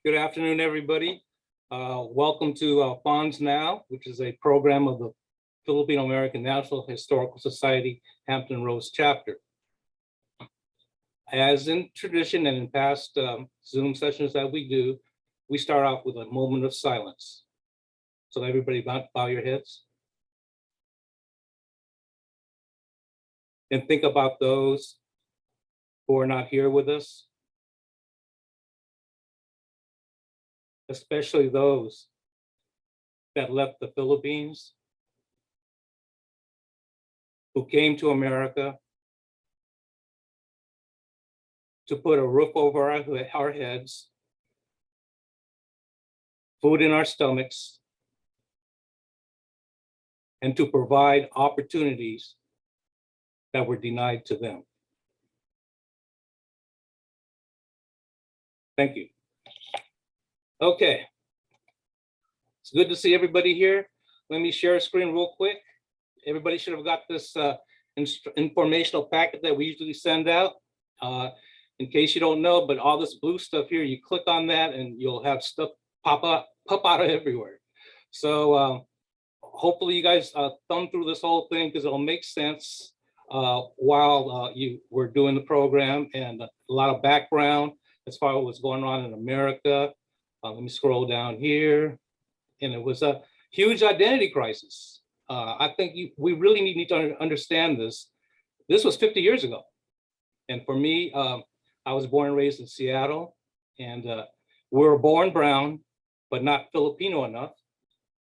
Good afternoon, everybody. Welcome to Fonds Now, which is a program of the Filipino American National Historical Society Hampton Roads chapter. As in tradition and in past Zoom sessions that we do, we start off with a moment of silence. So everybody bow your heads. And think about those who are not here with us, especially those that left the Philippines, who came to America to put a roof over our heads, food in our stomachs, and to provide opportunities that were denied to them. Thank you. Okay, it's good to see everybody here. Let me share a screen real quick. Everybody should have got this informational packet that we usually send out. In case you don't know, but all this blue stuff here, you click on that and you'll have stuff pop out of everywhere. So hopefully you guys thumb through this whole thing because it'll make sense while you were doing the program, and a lot of background as far as what's going on in America. Let me scroll down here. And it was a huge identity crisis. I think we really need to understand this. This was 50 years ago. And for me, I was born and raised in Seattle, and we were born brown, but not Filipino enough.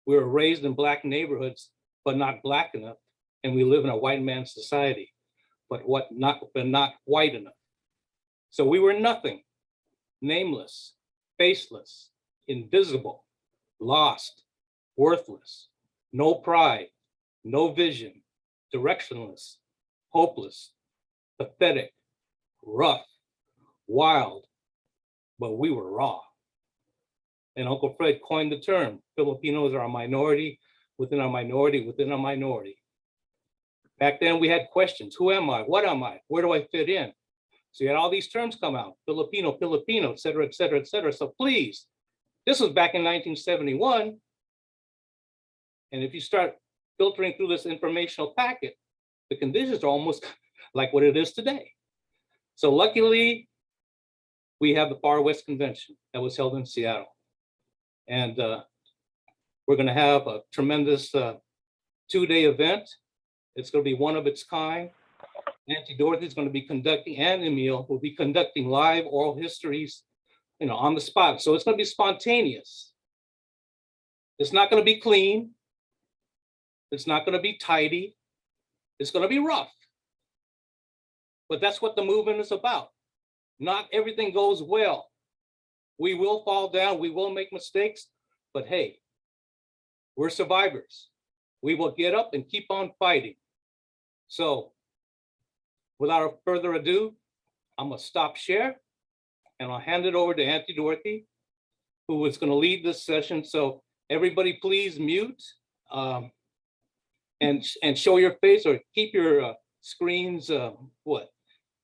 We were raised in Black neighborhoods, but not Black enough. And we live in a white man's society, but not white enough. So we were nothing, nameless, faceless, invisible, lost, worthless, no pride, no vision, directionless, hopeless, pathetic, rough, wild, but we were raw. And Uncle Fred coined the term, Filipinos are a minority within a minority within a minority. Back then we had questions, who am I, what am I, where do I fit in? So you had all these terms come out, Filipino, et cetera, et cetera, et cetera. So please, this was back in 1971. And if you start filtering through this informational packet, the conditions are almost like what it is today. So luckily, we have the Far West Convention that was held in Seattle. And we're gonna have a tremendous two-day event. It's gonna be one of its kind. Auntie Dorothy is going to be conducting, and Emil will be conducting live oral histories, on the spot. So it's going to be spontaneous. It's not going to be clean. It's not going to be tidy. It's going to be rough. But that's what the movement is about. Not everything goes well. We will fall down. We will make mistakes. But hey, we're survivors. We will get up and keep on fighting. So, without further ado, I'm gonna stop share and I'll hand it over to Auntie Dorothy, who is gonna lead this session. So everybody please mute and show your face, or keep your screens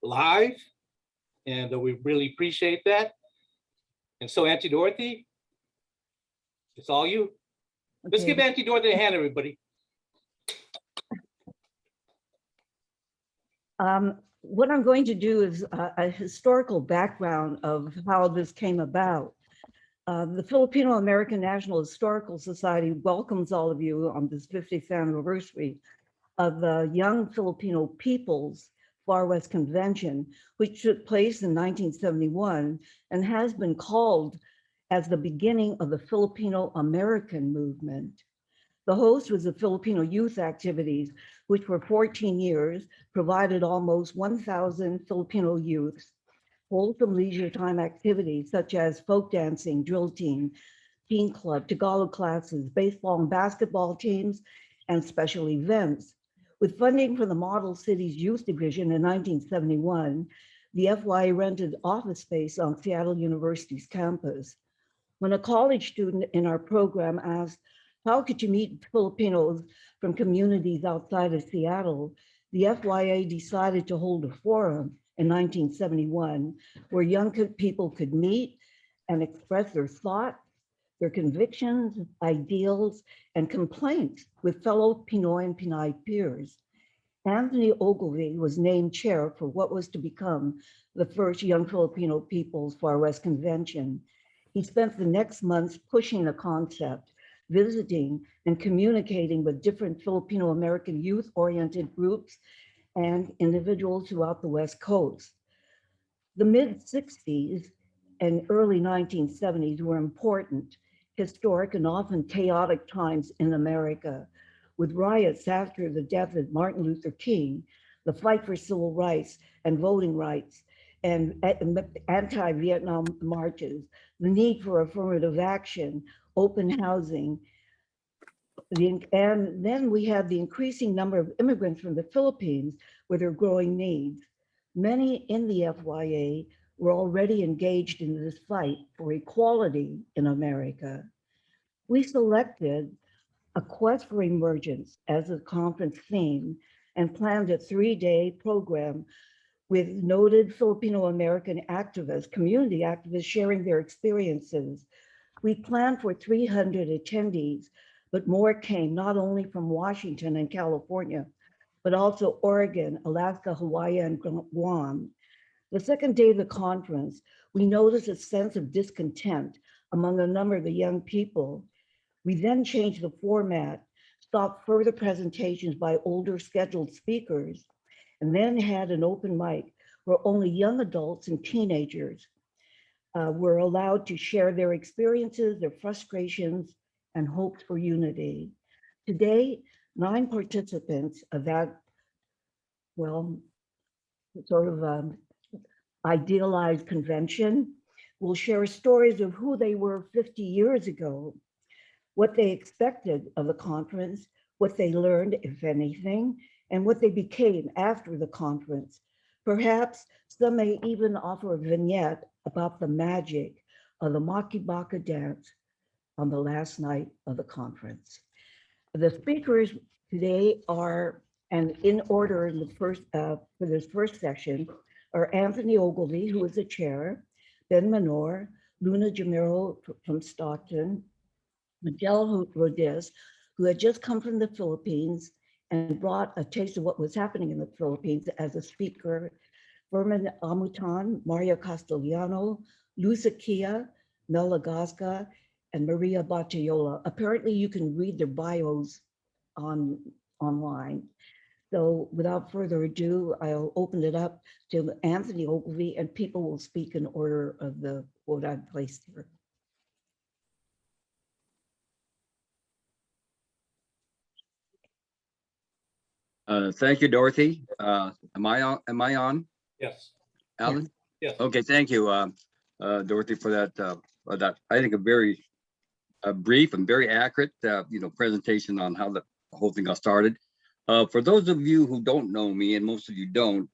live. And we really appreciate that. And so Auntie Dorothy, it's all you. Okay. Let's give Auntie Dorothy a hand, everybody. What I'm going to do is a historical background of how this came about. The Filipino American National Historical Society welcomes all of you on this 50th anniversary of the Young Filipino Peoples Far West Convention, which took place in 1971 and has been called as the beginning of the Filipino American movement. The host was the Filipino Youth Activities, which for 14 years provided almost 1,000 Filipino youths wholesome leisure time activities such as folk dancing, drill team, teen club, Tagalog classes, baseball and basketball teams, and special events. With funding from the Model Cities Youth Division in 1971, the FYA rented office space on Seattle University's campus. When a college student in our program asked, how could you meet Filipinos from communities outside of Seattle, the FYA decided to hold a forum in 1971 where young people could meet and express their thoughts, their convictions, ideals, and complaints with fellow Pinoy and Pinay peers. Anthony Ogilvy was named chair for what was to become the first Young Filipino People's Far West Convention. He spent the next months pushing the concept, visiting and communicating with different Filipino American youth-oriented groups and individuals throughout the West Coast. The mid-60s and early 1970s were important, historic, and often chaotic times in America, with riots after the death of Martin Luther King, the fight for civil rights and voting rights, and anti-Vietnam marches, the need for affirmative action, open housing, and then we had the increasing number of immigrants from the Philippines with their growing needs. Many in the FYA were already engaged in this fight for equality in America. We selected a quest for emergence as a conference theme and planned a 3-day program with noted Filipino American activists, community activists sharing their experiences. We planned for 300 attendees, but more came not only from Washington and California, but also Oregon, Alaska, Hawaii, and Guam. The second day of the conference, we noticed a sense of discontent among a number of the young people. We then changed the format, stopped further presentations by older scheduled speakers, and then had an open mic where only young adults and teenagers were allowed to share their experiences, their frustrations, and hopes for unity. Today, 9 participants of that, well, sort of idealized convention will share stories of who they were 50 years ago, what they expected of the conference, what they learned, if anything, and what they became after the conference. Perhaps some may even offer a vignette about the magic of the Makibaka dance on the last night of the conference. The speakers today are, and in order in the first, for this first session, are Anthony Ogilvy, who is the chair, Ben Menor, Luna Jamiro from Stockton, Miguel Rodez, who had just come from the Philippines and brought a taste of what was happening in the Philippines as a speaker, Furman Amutan, Maria Castellano, Luisa Kia, Mel Lagazga, and Maria Batayola. Apparently you can read their bios online. So without further ado, I'll open it up to Anthony Ogilvy, and people will speak in order of the what I've placed here. Thank you, Dorothy. Am I on? Am I on? Yes. Alan? Yes. Okay, thank you, Dorothy, for that. I think a very brief and very accurate, presentation on how the whole thing got started. For those of you who don't know me, and most of you don't,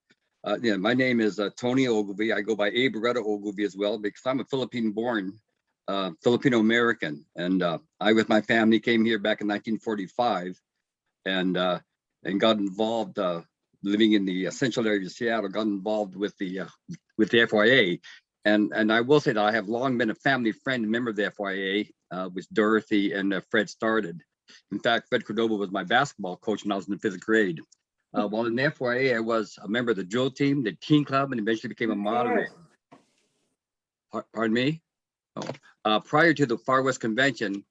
my name is Tony Ogilvy. I go by Abe Beretta Ogilvy as well, because I'm a Philippine-born Filipino American, and I, with my family, came here back in 1945, and got involved living in the central area of Seattle. Got involved with the FYA, and I will say that I have long been a family friend and member of the FYA, which Dorothy and Fred started. In fact, Fred Cordova was my basketball coach when I was in the 5th grade. While in the FYA, I was a member of the drill team, the teen club, and eventually became a moderator. Pardon me? Oh. Prior to the Far West Convention,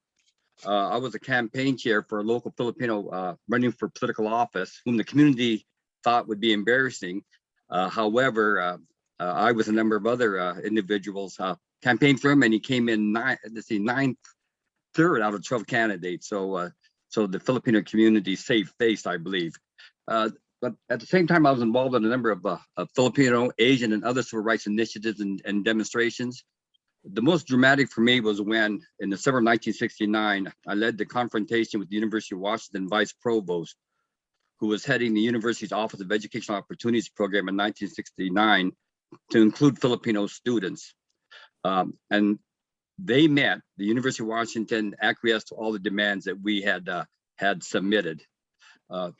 I was a campaign chair for a local Filipino running for political office, whom the community thought would be embarrassing. However, I with a number of other individuals campaigned for him, and he came in ninth, third out of 12 candidates. So the Filipino community saved face, I believe. But at the same time, I was involved in a number of Filipino, Asian, and other civil rights initiatives and demonstrations. The most dramatic for me was when, in December 1969, I led the confrontation with the University of Washington Vice Provost, who was heading the university's Office of Educational Opportunities program in 1969 to include Filipino students. And they met, the University of Washington acquiesced to all the demands that we had submitted. A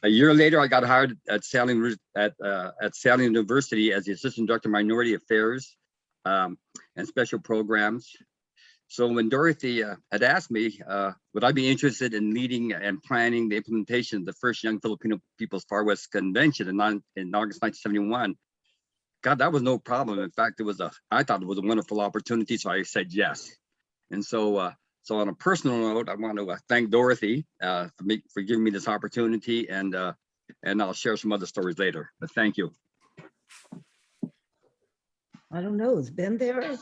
year later, I got hired at Salem University as the Assistant Director of Minority Affairs. and special programs. So when Dorothy had asked me, would I be interested in leading and planning the implementation of the first Young Filipino People's Far West Convention in August 1971, God, that was no problem. In fact, I thought it was a wonderful opportunity, so I said yes. And so, so on a personal note, I want to thank Dorothy for giving me this opportunity, and I'll share some other stories later. But thank you. I don't know, is Ben there?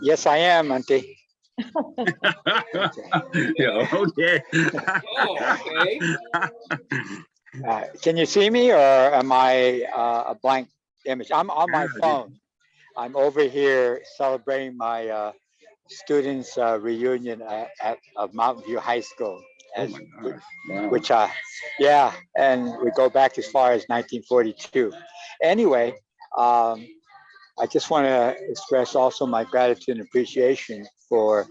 Yes, I am, Auntie. Yeah, okay. Oh, okay. Can you see me, or am I a blank image? I'm on my phone. I'm over here celebrating my students' reunion of Mountain View High School. Oh my gosh. Wow. Which, yeah, and we go back as far as 1942. Anyway, I just want to express also my gratitude and appreciation for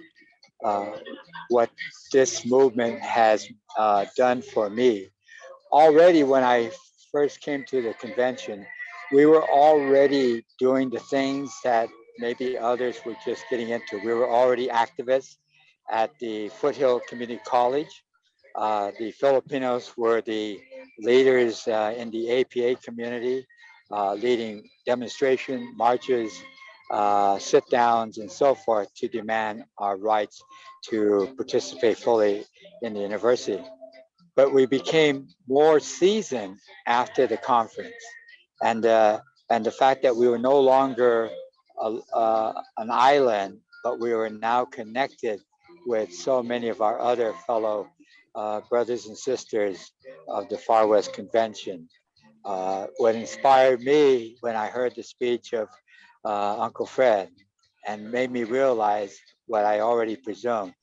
what this movement has done for me. Already when I first came to the convention, we were already doing the things that maybe others were just getting into. We were already activists at the Foothill Community College. The Filipinos were the leaders in the APA community, leading demonstration, marches, sit downs, and so forth to demand our rights to participate fully in the university. But we became more seasoned after the conference, and the fact that we were no longer an island, but we were now connected with so many of our other fellow brothers and sisters of the Far West Convention. What inspired me when I heard the speech of Uncle Fred and made me realize what I already presumed,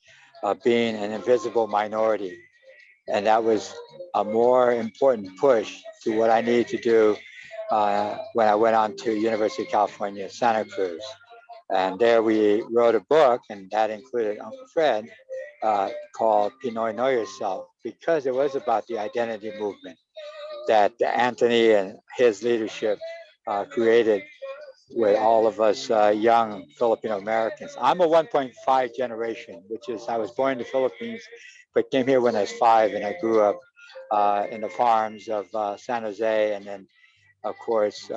being an invisible minority. And that was a more important push to what I needed to do when I went on to University of California, Santa Cruz. And there we wrote a book, and that included Uncle Fred, called Pinoy Know Yourself, because it was about the identity movement that Anthony and his leadership created with all of us young Filipino Americans. I'm a 1.5 generation, which is I was born in the Philippines, but came here when I was 5, and I grew up in the farms of San Jose, and then, of course,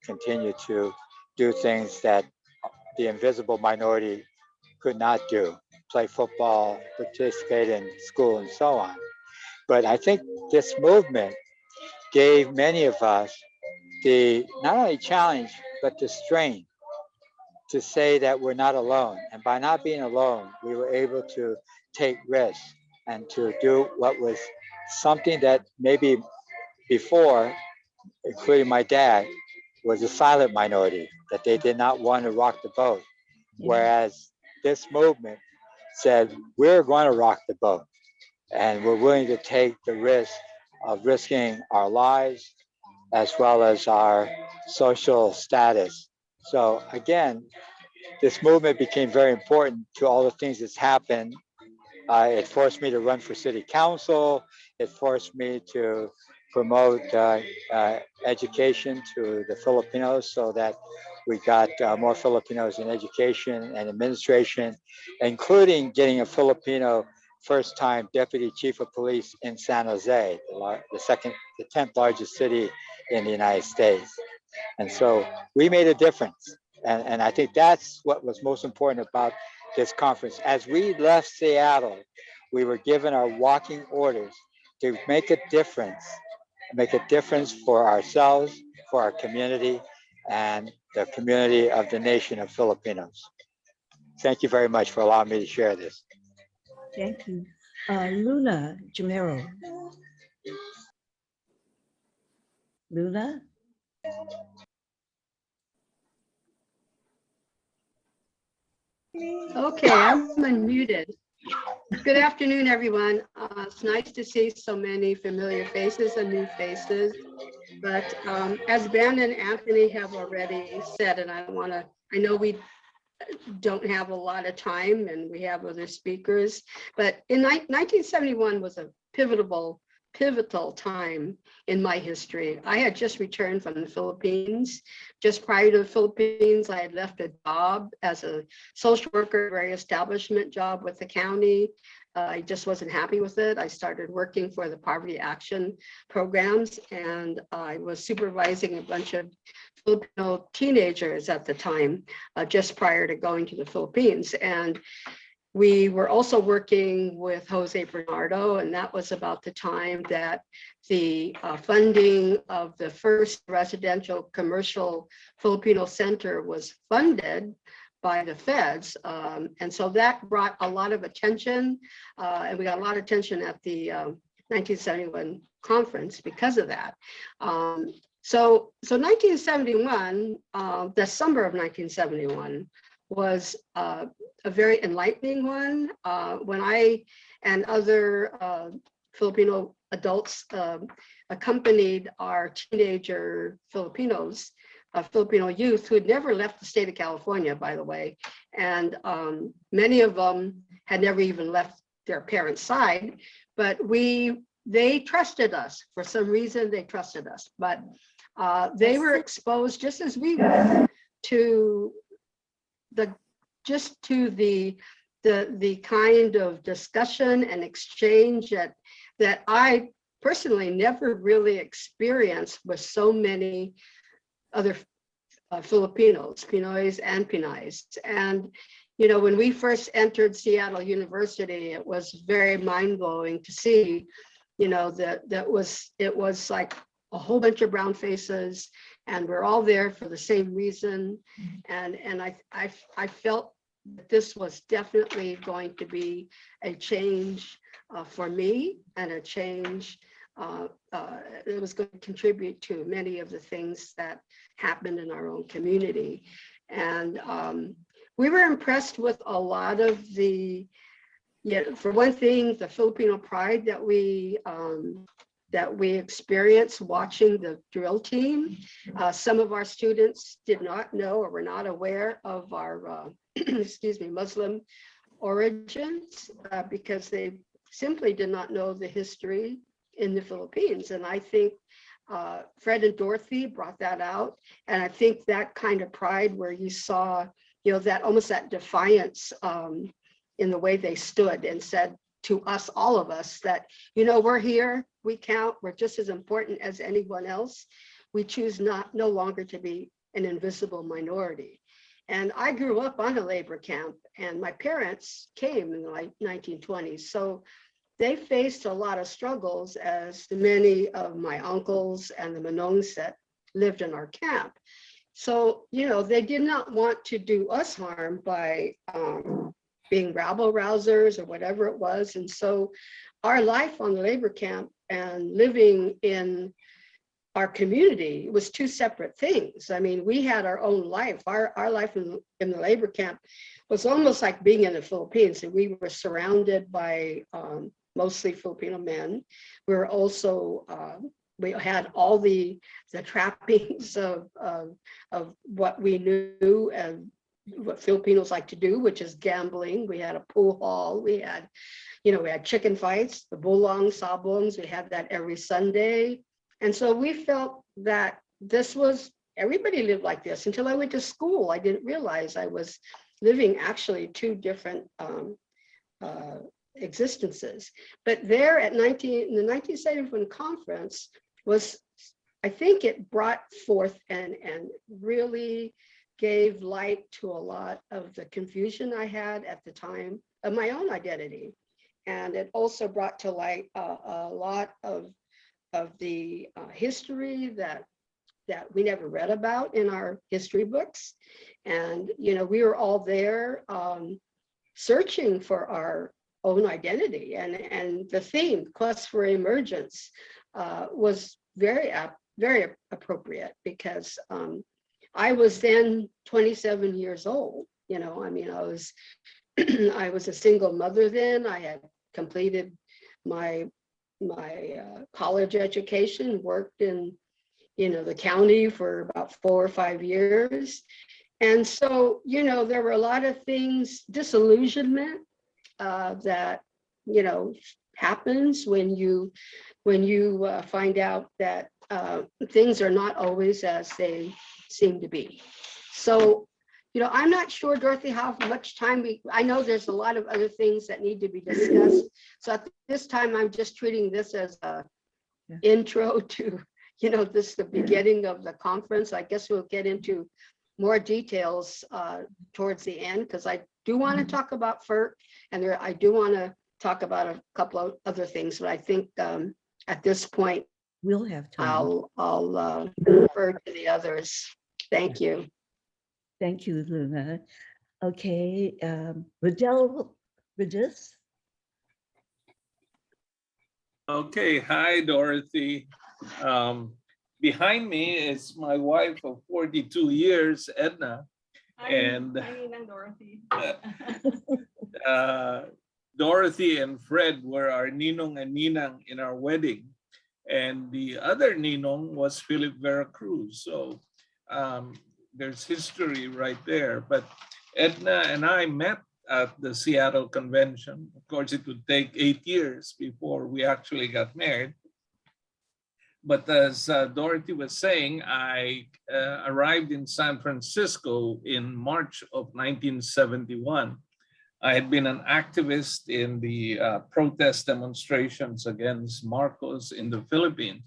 continue to do things that the invisible minority could not do, play football, participate in school, and so on. But I think this movement gave many of us the not only challenge, but the strength to say that we're not alone. And by not being alone, we were able to take risks and to do what was something that maybe before, including my dad, was a silent minority, that they did not want to rock the boat. Whereas this movement said, we're going to rock the boat, and we're willing to take the risk of risking our lives as well as our social status. So again, this movement became very important to all the things that's happened. It forced me to run for city council. It forced me to promote education to the Filipinos so that we got more Filipinos in education and administration, including getting a Filipino first-time deputy chief of police in San Jose, the 10th largest city in the United States. And so we made a difference. And I think that's what was most important about this conference. As we left Seattle, we were given our walking orders to make a difference for ourselves, for our community, and the community of the nation of Filipinos. Thank you very much for allowing me to share this. Thank you. Luna Jamero. Luna? Okay, I'm unmuted. Good afternoon, everyone. It's nice to see so many familiar faces and new faces. But as Ben and Anthony have already said, and I know we don't have a lot of time and we have other speakers, but in 1971 was a pivotal pivotal time in my history. I had just returned from the Philippines. Just prior to the Philippines, I had left a job as a social worker, a very establishment job with the county. I just wasn't happy with it. I started working for the poverty action programs, and I was supervising a bunch of Filipino teenagers at the time, just prior to going to the Philippines. And we were also working with Jose Bernardo, and that was about the time that the funding of the first residential commercial Filipino center was funded by the feds. And so that brought a lot of attention, and we got a lot of attention at the 1971 conference because of that. So 1971, the summer of 1971 was a very enlightening one. When I and other Filipino adults accompanied our teenager Filipinos, Filipino youth who had never left the state of California, by the way, and many of them had never even left their parents' side, but they trusted us. For some reason, they trusted us, but they were exposed just as we were to the kind of discussion and exchange that I personally never really experienced with so many other Filipinos, Pinoys and Pinays. And, you know, when we first entered Seattle University, it was very mind-blowing to see, you know, that it was like a whole bunch of brown faces, and we're all there for the same reason. And I felt that this was definitely going to be a change for me, and a change it was going to contribute to many of the things that happened in our own community. And we were impressed with a lot of the, for one thing, the Filipino pride that we experienced watching the drill team. Some of our students did not know or were not aware of our Muslim origins because they simply did not know the history in the Philippines. And I think Fred and Dorothy brought that out. And I think that kind of pride where you saw, you know, that almost that defiance in the way they stood and said to us, all of us, that, you know, we're here, we count, we're just as important as anyone else. We choose no longer to be an invisible minority. And I grew up on a labor camp, and my parents came in the 1920s. So they faced a lot of struggles, as many of my uncles and the Manongs that lived in our camp. So, you know, they did not want to do us harm by being rabble rousers or whatever it was. And so our life on the labor camp and living in our community was two separate things. I mean, we had our own life. Our life in the labor camp was almost like being in the Philippines, and we were surrounded by mostly Filipino men. We were also, we had all the trappings of what we knew and what Filipinos like to do, which is gambling. We had a pool hall. We had, you know, we had chicken fights, the bulong, sabongs. We had that every Sunday. And so we felt that this was, everybody lived like this until I went to school. I didn't realize I was living actually two different existences. But there in the 1971 conference was, I think it brought forth and really gave light to a lot of the confusion I had at the time of my own identity. And it also brought to light a lot of the history that we never read about in our history books. And, you know, we were all there searching for our own identity. And the theme, Quest for Emergence, was very appropriate because I was then 27 years old. You know, I mean, I was a single mother then. I had completed my college education, worked in, you know, the county for about 4 or 5 years. And so, you know, there were a lot of things, disillusionment that, you know, happens when you find out that things are not always as they seem to be. So, I'm not sure, Dorothy, how much time I know there's a lot of other things that need to be discussed. So at this time, I'm just treating this as a intro to, this the beginning of the conference. I guess we'll get into more details towards the end, because I do want to talk about FERC, and I do want to talk about a couple of other things, but I think at this point, We'll have time. I'll refer to the others. Thank you. Thank you, Luna. Okay, Riddell Regis. Okay, hi, Dorothy. Behind me is my wife of 42 years, Edna. And Dorothy. Dorothy and Fred were our ninong and ninang in our wedding. And the other ninong was Philip Veracruz. So there's history right there. But Edna and I met at the Seattle convention. Of course, it would take 8 years before we actually got married. But as Dorothy was saying, I arrived in San Francisco in March of 1971. I had been an activist in the protest demonstrations against Marcos in the Philippines,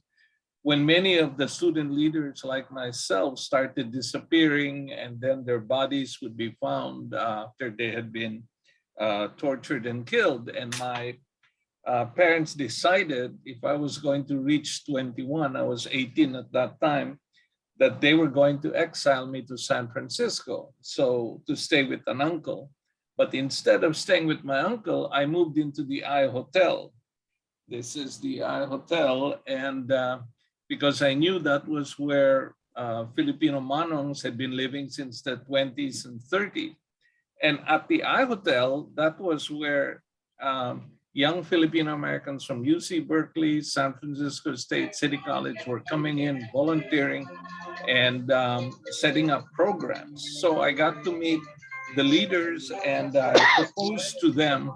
when many of the student leaders like myself started disappearing, and then their bodies would be found after they had been tortured and killed. And my parents decided if I was going to reach 21, I was 18 at that time, that they were going to exile me to San Francisco, so to stay with an uncle. But instead of staying with my uncle, I moved into the I Hotel. This is the I Hotel, and because I knew that was where Filipino manongs had been living since the 20s and 30s. And at the I Hotel, that was where young Filipino Americans from UC Berkeley, San Francisco State City College were coming in, volunteering, and setting up programs. So I got to meet the leaders, and I proposed to them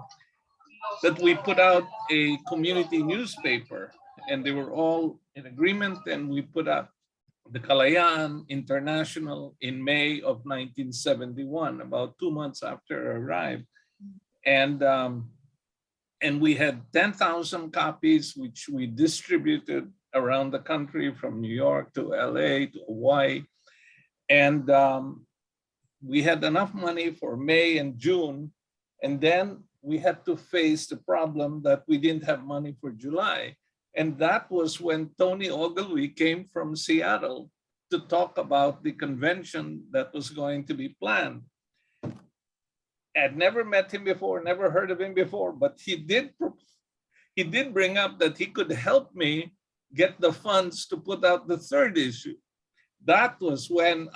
that we put out a community newspaper, and they were all in agreement, and we put up the Kalayaan International in May of 1971, about 2 months after I arrived. And we had 10,000 copies, which we distributed around the country from New York to LA to Hawaii. And we had enough money for May and June. And then we had to face the problem that we didn't have money for July. And that was when Tony Ogilvie came from Seattle to talk about the convention that was going to be planned. I'd never met him before, never heard of him before, but he did bring up that he could help me get the funds to put out the third issue. That was when,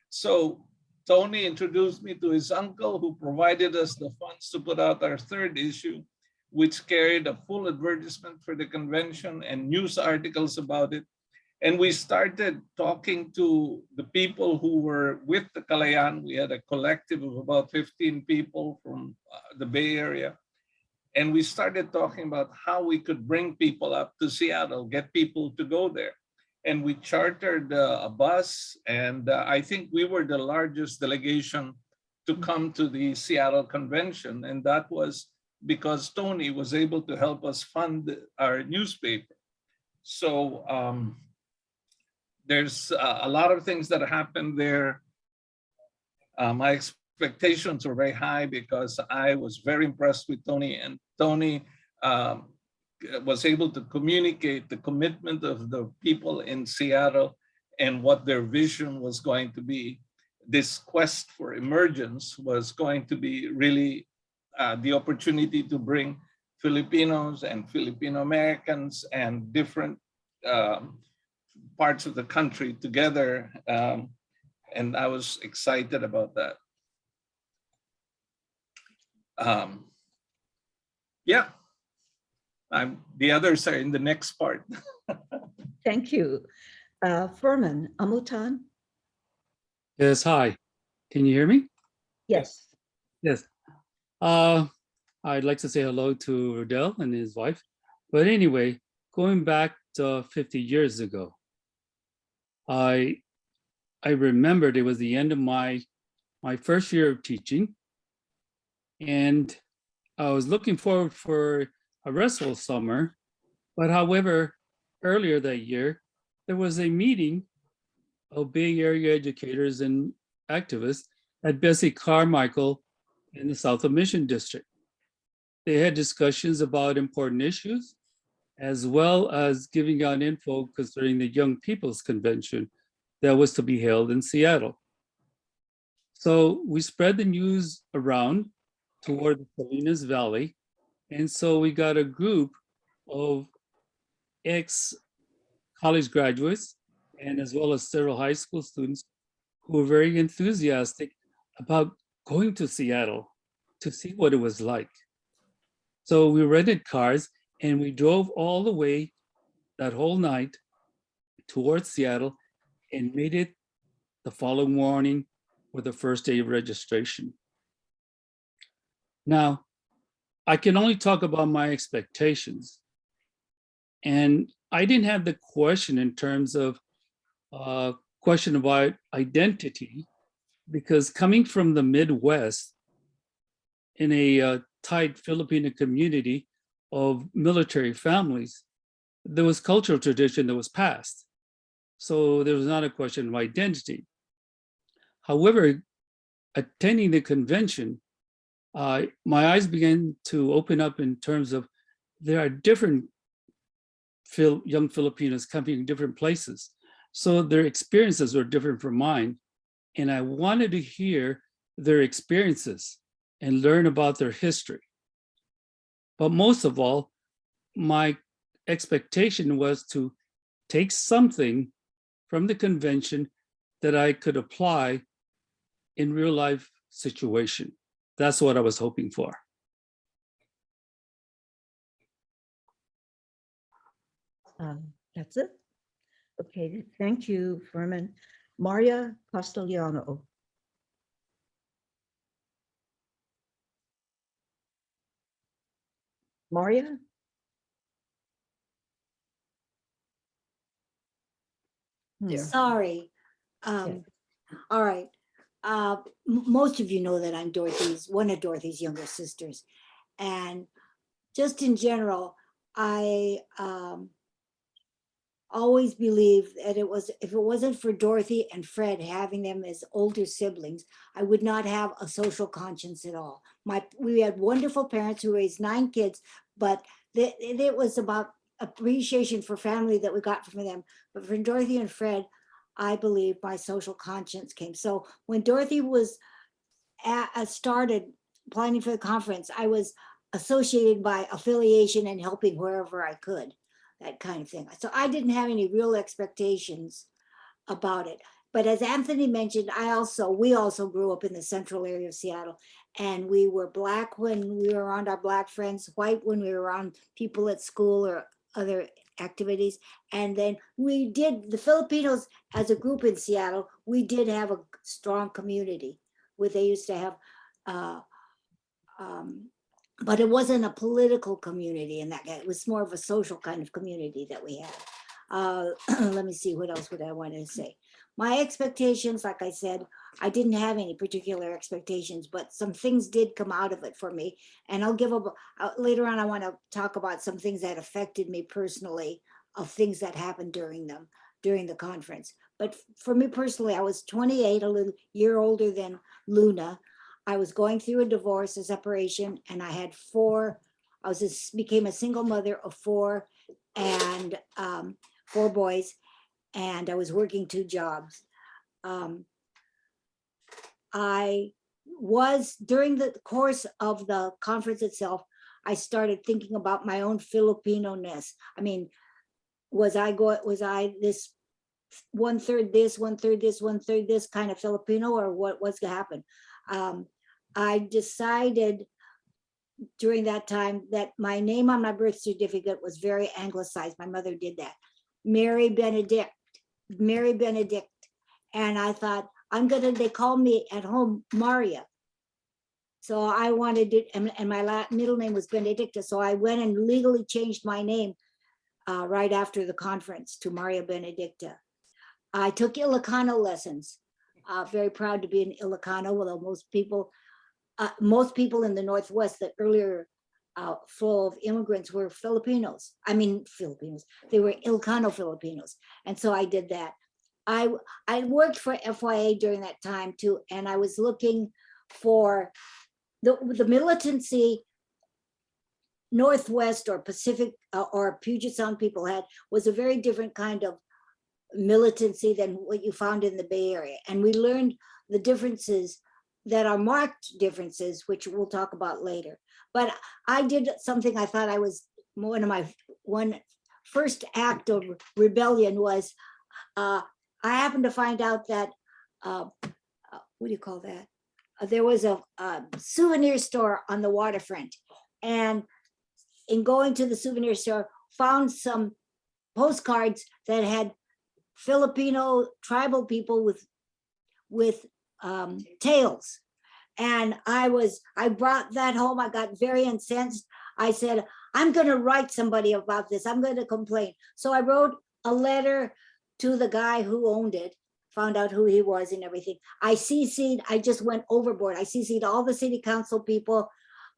so Tony introduced me to his uncle, who provided us the funds to put out our third issue, which carried a full advertisement for the convention and news articles about it. And we started talking to the people who were with the Kalayaan. We had a collective of about 15 people from the Bay Area. And we started talking about how we could bring people up to Seattle, get people to go there. And we chartered a bus, and I think we were the largest delegation to come to the Seattle convention. And that was because Tony was able to help us fund our newspaper. So there's a lot of things that happened there. My expectations were very high because I was very impressed with Tony, and Tony was able to communicate the commitment of the people in Seattle and what their vision was going to be. This quest for emergence was going to be really the opportunity to bring Filipinos and Filipino Americans and different parts of the country together. And I was excited about that. Yeah. The others are in the next part. Thank you. Furman Amutan. Yes, hi. Can you hear me? Yes. Yes. I'd like to say hello to Rodell and his wife. But anyway, going back to 50 years ago, I remembered it was the end of my first year of teaching, and I was looking forward for a restful summer. But however, earlier that year, there was a meeting of Bay Area educators and activists at Bessie Carmichael in the South of Mission District. They had discussions about important issues, as well as giving out info concerning the Young People's Convention that was to be held in Seattle. So we spread the news around toward the Salinas Valley. And so we got a group of ex-college graduates and as well as several high school students who were very enthusiastic about going to Seattle to see what it was like. So we rented cars and we drove all the way that whole night towards Seattle and made it the following morning for the first day of registration. Now, I can only talk about my expectations. And I didn't have the question in terms of question about identity, because coming from the Midwest in a tight Filipino community of military families, there was cultural tradition that was passed. So there was not a question of identity. However, attending the convention, my eyes began to open up in terms of there are different young Filipinos coming from different places. So their experiences were different from mine. And I wanted to hear their experiences and learn about their history. But most of all, my expectation was to take something from the convention that I could apply in real life situation. That's what I was hoping for. That's it. Okay, thank you, Furman. Maria Castellano. Maria? Sorry. All right. Most of you know that I'm one of Dorothy's younger sisters. And just in general, I always believed that if it wasn't for Dorothy and Fred having them as older siblings, I would not have a social conscience at all. We had wonderful parents who raised 9 kids, but it was about appreciation for family that we got from them. But for Dorothy and Fred, I believe my social conscience came. So when Dorothy was started planning for the conference, I was associated by affiliation and helping wherever I could, that kind of thing. So I didn't have any real expectations about it. But as Anthony mentioned, we also grew up in the central area of Seattle, and we were Black when we were around our Black friends, white when we were around people at school or other activities. And then the Filipinos as a group in Seattle, we did have a strong community where they used to have, but it wasn't a political community in that. It was more of a social kind of community that we had. Let me see, what else would I want to say? My expectations, like I said, I didn't have any particular expectations, but some things did come out of it for me. And I'll give later on, I want to talk about some things that affected me personally, of things that happened during the conference. But for me personally, I was 28, a little year older than Luna. I was going through a divorce, a separation, and I had became a single mother of 4 and 4 boys, and I was working 2 jobs. During the course of the conference itself, I started thinking about my own Filipino-ness. I mean, was I this 1/3 this, 1/3 this, 1/3 this kind of Filipino, or what was going to happen? I decided during that time that my name on my birth certificate was very anglicized. My mother did that. Mary Benedict. And I thought, they call me at home Maria. So I wanted it, and my middle name was Benedicta. So I went and legally changed my name right after the conference to Maria Benedicta. I took Ilocano lessons. Very proud to be an Ilocano, although most people in the Northwest, the earlier flow of immigrants were Filipinos. I mean, Filipinos. They were Ilocano Filipinos. And so I did that. I worked for FYA during that time too, and I was looking for the militancy Northwest or Pacific or Puget Sound people had was a very different kind of militancy than what you found in the Bay Area. And we learned the differences that are marked differences, which we'll talk about later. But I did something I thought I was one first act of rebellion was I happened to find out that what do you call that? There was a souvenir store on the waterfront, and in going to the souvenir store, found some postcards that had Filipino tribal people with tails. And I brought that home. I got very incensed. I said, I'm going to write somebody about this. I'm going to complain. So I wrote a letter to the guy who owned it, found out who he was and everything. I just went overboard. I CC'd all the city council people.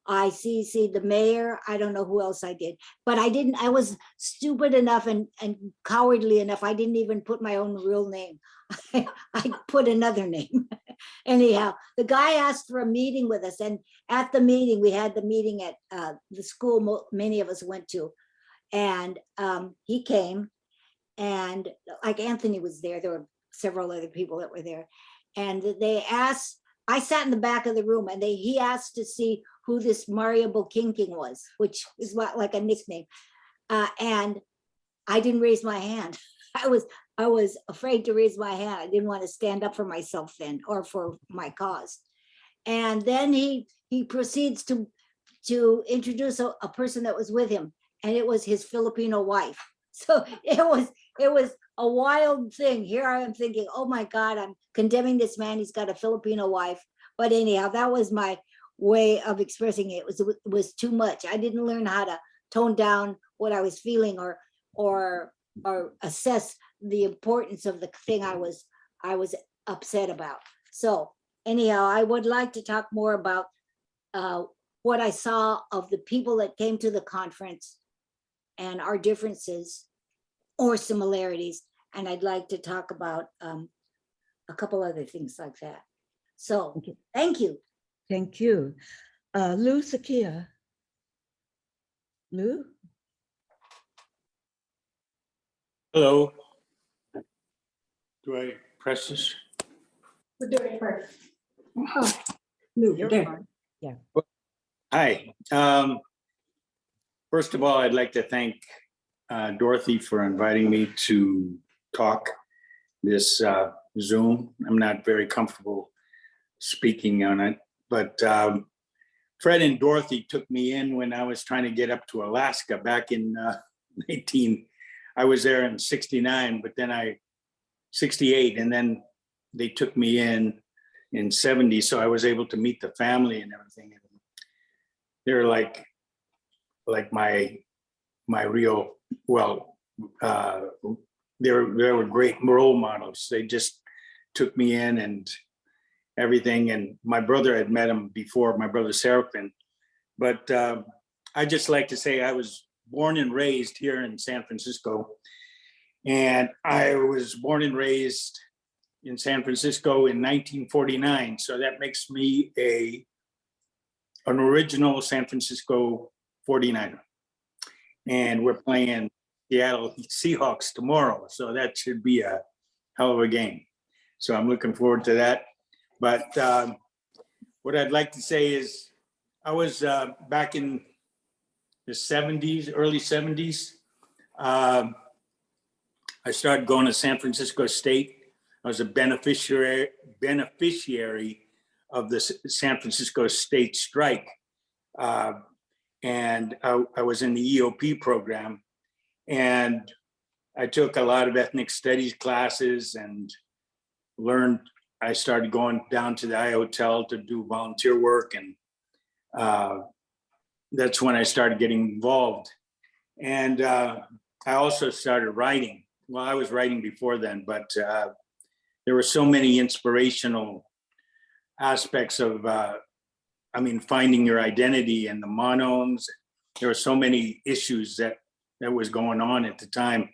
I CC'd the mayor. I don't know who else I did, but I was stupid enough and cowardly enough. I didn't even put my own real name. I put another name. Anyhow, the guy asked for a meeting with us. And at the meeting, we had the meeting at the school many of us went to. And he came, and like Anthony was there. There were several other people that were there. And they asked, I sat in the back of the room, and he asked to see who this Maria Bokinking was, which is like a nickname. And I didn't raise my hand. I was afraid to raise my hand. I didn't want to stand up for myself then, or for my cause. And then he proceeds to introduce a person that was with him, and it was his Filipino wife. So it was a wild thing. Here I am thinking, oh my God, I'm condemning this man. He's got a Filipino wife. But anyhow, that was my way of expressing it. It was too much. I didn't learn how to tone down what I was feeling or assess the importance of the thing I was upset about. So anyhow, I would like to talk more about what I saw of the people that came to the conference and our differences or similarities. And I'd like to talk about a couple other things like that. So thank you. Thank you. Lou Sakia. Lou? Hello. Do I press this? We're doing it first. Lou, you're fine. Yeah. Hi. First of all, I'd like to thank Dorothy for inviting me to talk this Zoom. I'm not very comfortable speaking on it, but Fred and Dorothy took me in when I was trying to get up to Alaska back in I was there in 69, but then 68, and then they took me in 70. So I was able to meet the family and everything. They're like my real, well, they were great role models. They just took me in and everything. And my brother had met him before, my brother Seraphin. But I just like to say I was born and raised here in San Francisco. And I was born and raised in San Francisco in 1949. So that makes me an original San Francisco 49er. And we're playing Seattle Seahawks tomorrow. So that should be a hell of a game. So I'm looking forward to that. But what I'd like to say is I was back in the 70s, early 70s. I started going to San Francisco State. I was a beneficiary of the San Francisco State strike. And I was in the EOP program. And I took a lot of ethnic studies classes and learned. I started going down to the I Hotel to do volunteer work and that's when I started getting involved. And I also started writing. Well, I was writing before then, but there were so many inspirational aspects of, finding your identity and the monomes. There were so many issues that was going on at the time.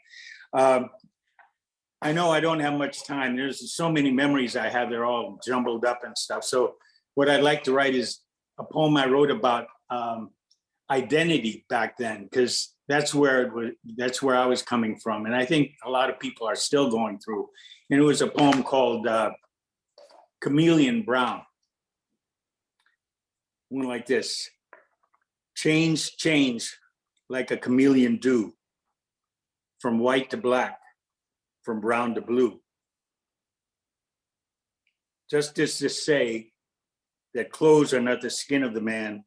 I know I don't have much time. There's so many memories I have. They're all jumbled up and stuff. So what I'd like to write is a poem I wrote about identity back then, because that's where I was coming from. And I think a lot of people are still going through. And it was a poem called Chameleon Brown. One like this: change, change like a chameleon do, from white to black, from brown to blue. Just as to say that clothes are not the skin of the man,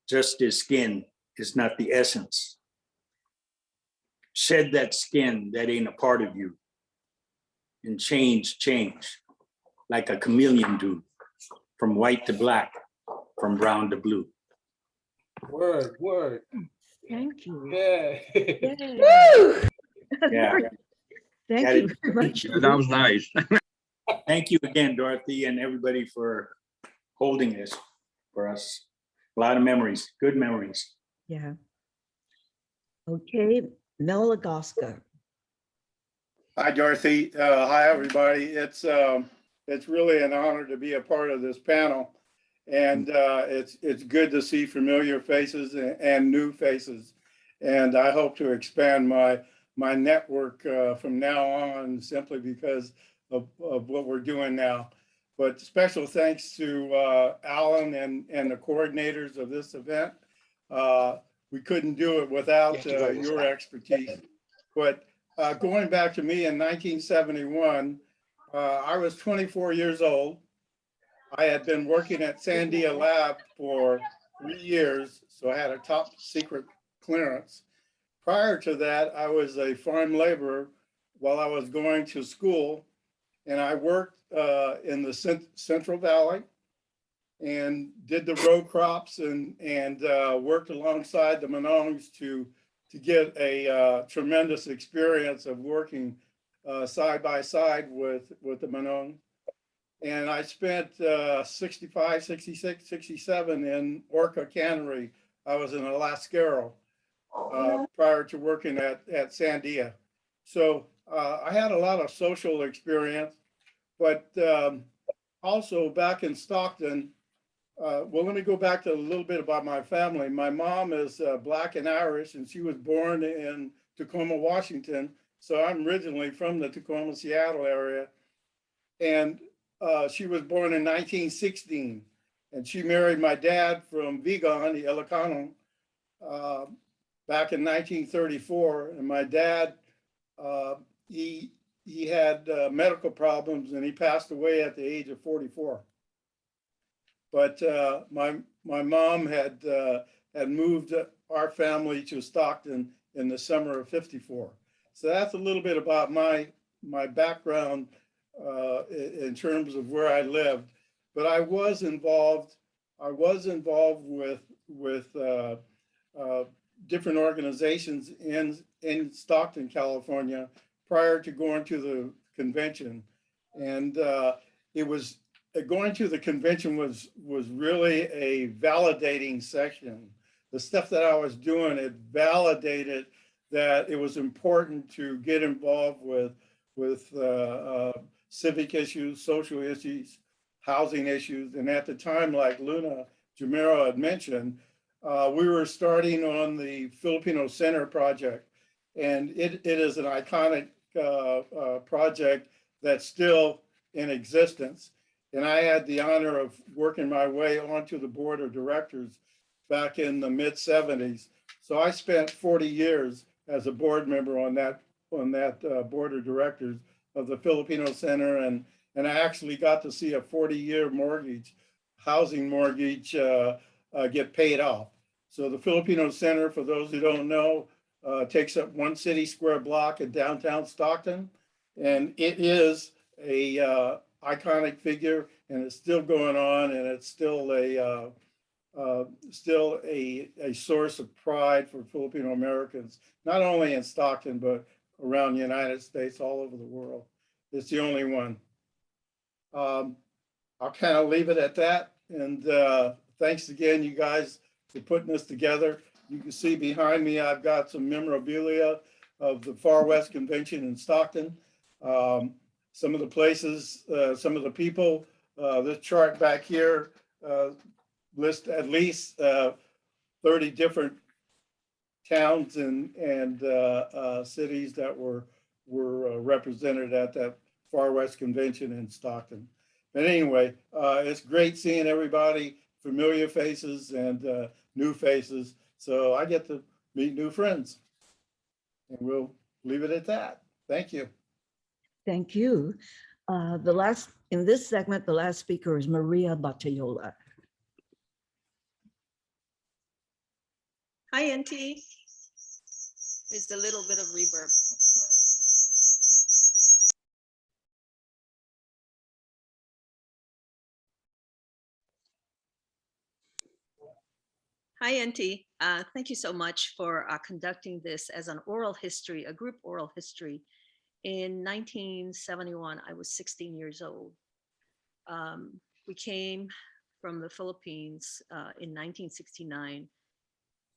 just as skin is not the essence. Shed that skin that ain't a part of you, and change, change like a chameleon do, from white to black, from brown to blue. Word. Thank you. Yeah. Yay. Yeah. Thank Got you it. very much. That was nice. Thank you again, Dorothy, and everybody for holding this for us. A lot of memories, good memories. Yeah. Okay, Mel Lagoska. Hi, Dorothy. Hi, everybody. It's really an honor to be a part of this panel, and it's good to see familiar faces and new faces. And I hope to expand my network from now on, simply because of what we're doing now. But special thanks to Alan and the coordinators of this event. We couldn't do it without your expertise. But going back to me in 1971, I was 24 years old. I had been working at Sandia Lab for 3 years, so I had a top secret clearance. Prior to that, I was a farm laborer while I was going to school, and I worked in the Central Valley and did the row crops and worked alongside the Monongs to get a tremendous experience of working side by side with the Monong. And I spent 65, 66, 67 in Orca Cannery. I was an Alascaro prior to working at Sandia. So I had a lot of social experience, but also back in Stockton, well, let me go back to a little bit about my family. My mom is Black and Irish, and she was born in Tacoma, Washington. So I'm originally from the Tacoma, Seattle area. And she was born in 1916. And she married my dad from Vigan, the Ilocano, back in 1934. And my dad, he had medical problems, and he passed away at the age of 44. But my mom had moved our family to Stockton in the summer of '54. So that's a little bit about my background in terms of where I lived. But I was involved with different organizations in Stockton, California, prior to going to the convention, and it was. Going to the convention was really a validating session. The stuff that I was doing, it validated that it was important to get involved with civic issues, social issues, housing issues. And at the time, like Luna Jamero had mentioned, we were starting on the Filipino Center project. And it is an iconic project that's still in existence. And I had the honor of working my way onto the board of directors back in the mid 70s. So I spent 40 years as a board member on that board of directors of the Filipino Center. And I actually got to see a 40-year housing mortgage get paid off. So the Filipino Center, for those who don't know, takes up one city square block in downtown Stockton. And it is a iconic figure, and it's still going on, and it's still still a source of pride for Filipino Americans, not only in Stockton, but around the United States, all over the world. It's the only one. I'll kind of leave it at that. And thanks again, you guys, for putting this together. You can see behind me, I've got some memorabilia of the Far West Convention in Stockton. Some of the places, some of the people, this chart back here lists at least 30 different towns and cities that were represented at that Far West Convention in Stockton. But anyway, it's great seeing everybody, familiar faces and new faces. So I get to meet new friends. And we'll leave it at that. Thank you. Thank you. In this segment, the last speaker is Maria Batayola. Hi, Auntie. There's a little bit of reverb. Hi, Auntie. Thank you so much for conducting this as an oral history, a group oral history. In 1971, I was 16 years old. We came from the Philippines in 1969,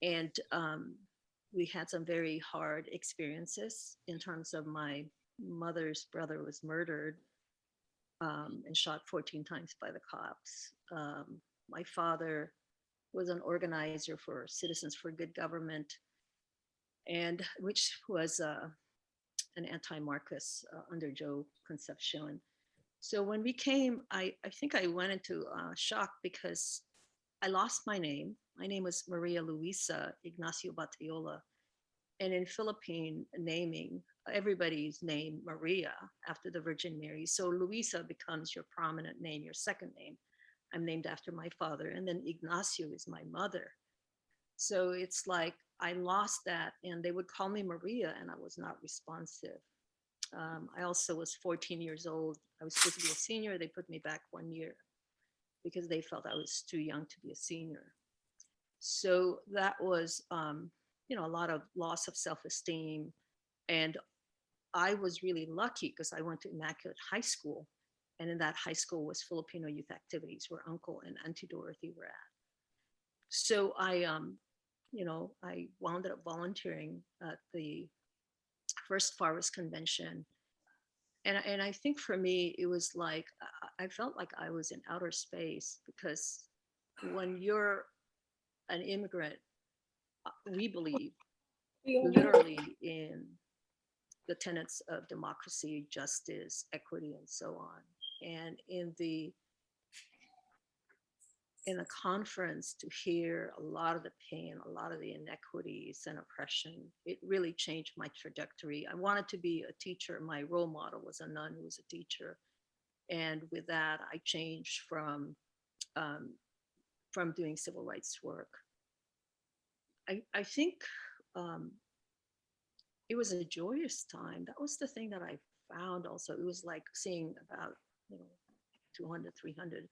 and we had some very hard experiences in terms of my mother's brother was murdered and shot 14 times by the cops. My father was an organizer for Citizens for Good Government, and which was an anti-Marcos under Joe Concepcion. So when we came, I think I went into shock because I lost my name. My name was Maria Luisa Ignacio Batayola. And in Philippine naming, everybody's named Maria after the Virgin Mary. So Luisa becomes your prominent name, your second name. I'm named after my father. And then Ignacio is my mother. So it's like I lost that, and they would call me Maria, and I was not responsive. I also was 14 years old. I was supposed to be a senior. They put me back 1 year because they felt I was too young to be a senior. So that was, a lot of loss of self-esteem. And I was really lucky because I went to Immaculate High School. And in that high school was Filipino Youth Activities, where Uncle and Auntie Dorothy were at. So I wound up volunteering at the first Far West Convention. And I think for me, it was like, I felt like I was in outer space, because when you're an immigrant, we believe literally in the tenets of democracy, justice, equity, and so on. And in the conference, to hear a lot of the pain, a lot of the inequities and oppression, it really changed my trajectory. I wanted to be a teacher. My role model was a nun who was a teacher. And with that, I changed from doing civil rights work. I think it was a joyous time. That was the thing that I found also. It was like seeing about 200, 300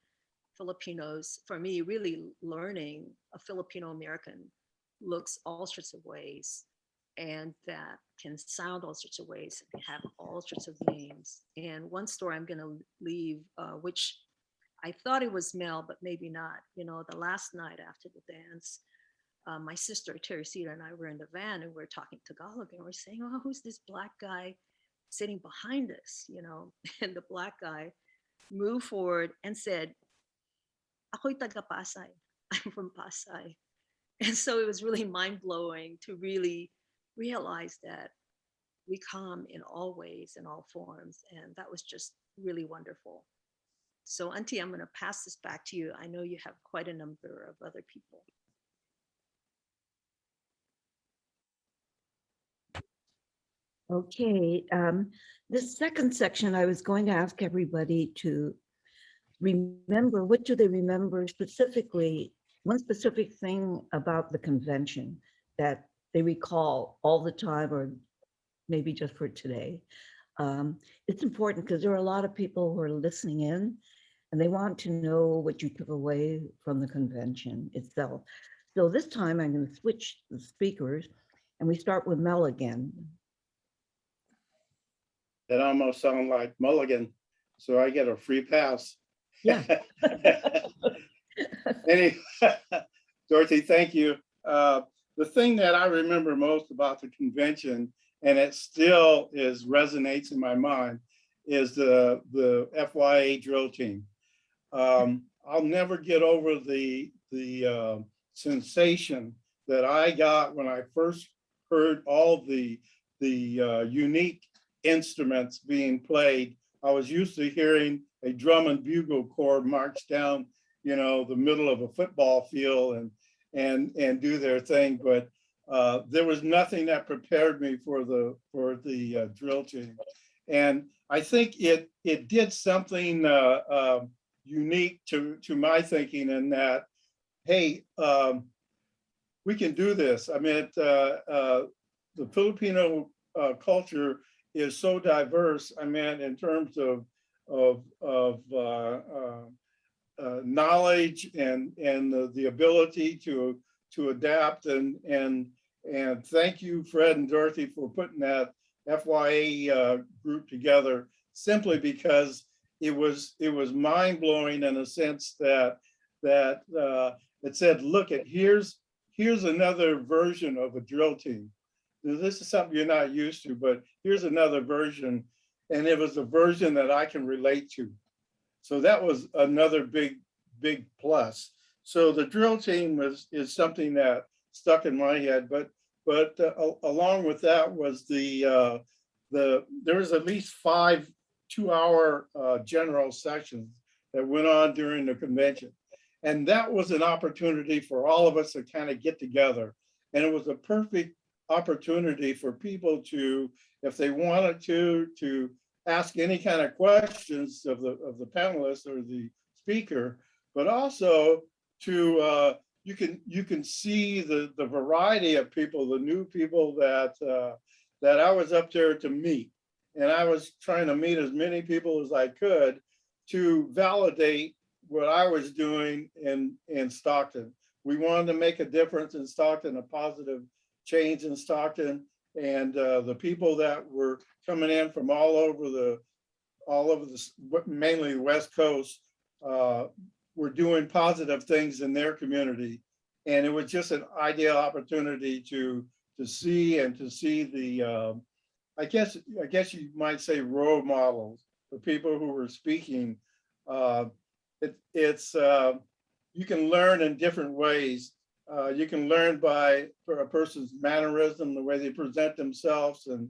Filipinos, for me, really learning a Filipino American looks all sorts of ways, and that can sound all sorts of ways, and have all sorts of names. And one story I'm going to leave, which I thought it was male, but maybe not. The last night after the dance, my sister Teresita and I were in the van, and we're talking Tagalog, and we're saying, "Oh, who's this black guy sitting behind us?" And the black guy moved forward and said, "Ako'y taga Pasay. I'm from Pasay." And so it was really mind-blowing to really realize that we come in all ways, in all forms. And that was just really wonderful. So Auntie, I'm going to pass this back to you. I know you have quite a number of other people. Okay, this second section, I was going to ask everybody to remember, what do they remember specifically, one specific thing about the convention that they recall all the time, or maybe just for today. It's important because there are a lot of people who are listening in, and they want to know what you took away from the convention itself. So this time I'm going to switch the speakers, and we start with Mel again. That almost sounds like Mulligan, so I get a free pass. Yeah. Anyway, Dorothy, thank you. The thing that I remember most about the convention, and it still resonates in my mind, is the FYA drill team. I'll never get over the sensation that I got when I first heard all the unique instruments being played. I was used to hearing a drum and bugle corps march down, the middle of a football field and do their thing, but there was nothing that prepared me for the drill team, and I think it did something unique to my thinking in that, hey, we can do this. I mean, the Filipino culture is so diverse. I mean, in terms of knowledge and the ability to adapt and thank you, Fred and Dorothy, for putting that FYA group together, simply because it was mind-blowing in a sense that it said, look, here's another version of a drill team. This is something you're not used to, but here's another version, and it was a version that I can relate to. So that was another big plus. So the drill team is something that stuck in my head, but along with that was there was at least 5 2-hour general sessions that went on during the convention. And that was an opportunity for all of us to kind of get together. And it was a perfect opportunity for people to, if they wanted to ask any kind of questions of the panelists or the speaker, but also to, you can see the variety of people, the new people that I was up there to meet. And I was trying to meet as many people as I could to validate what I was doing in Stockton. We wanted to make a difference in Stockton, a positive change in Stockton, and the people that were coming in from all over the mainly the West Coast were doing positive things in their community, and it was just an ideal opportunity to see the I guess you might say role models, the people who were speaking. You can learn in different ways. You can learn by a person's mannerism, the way they present themselves, and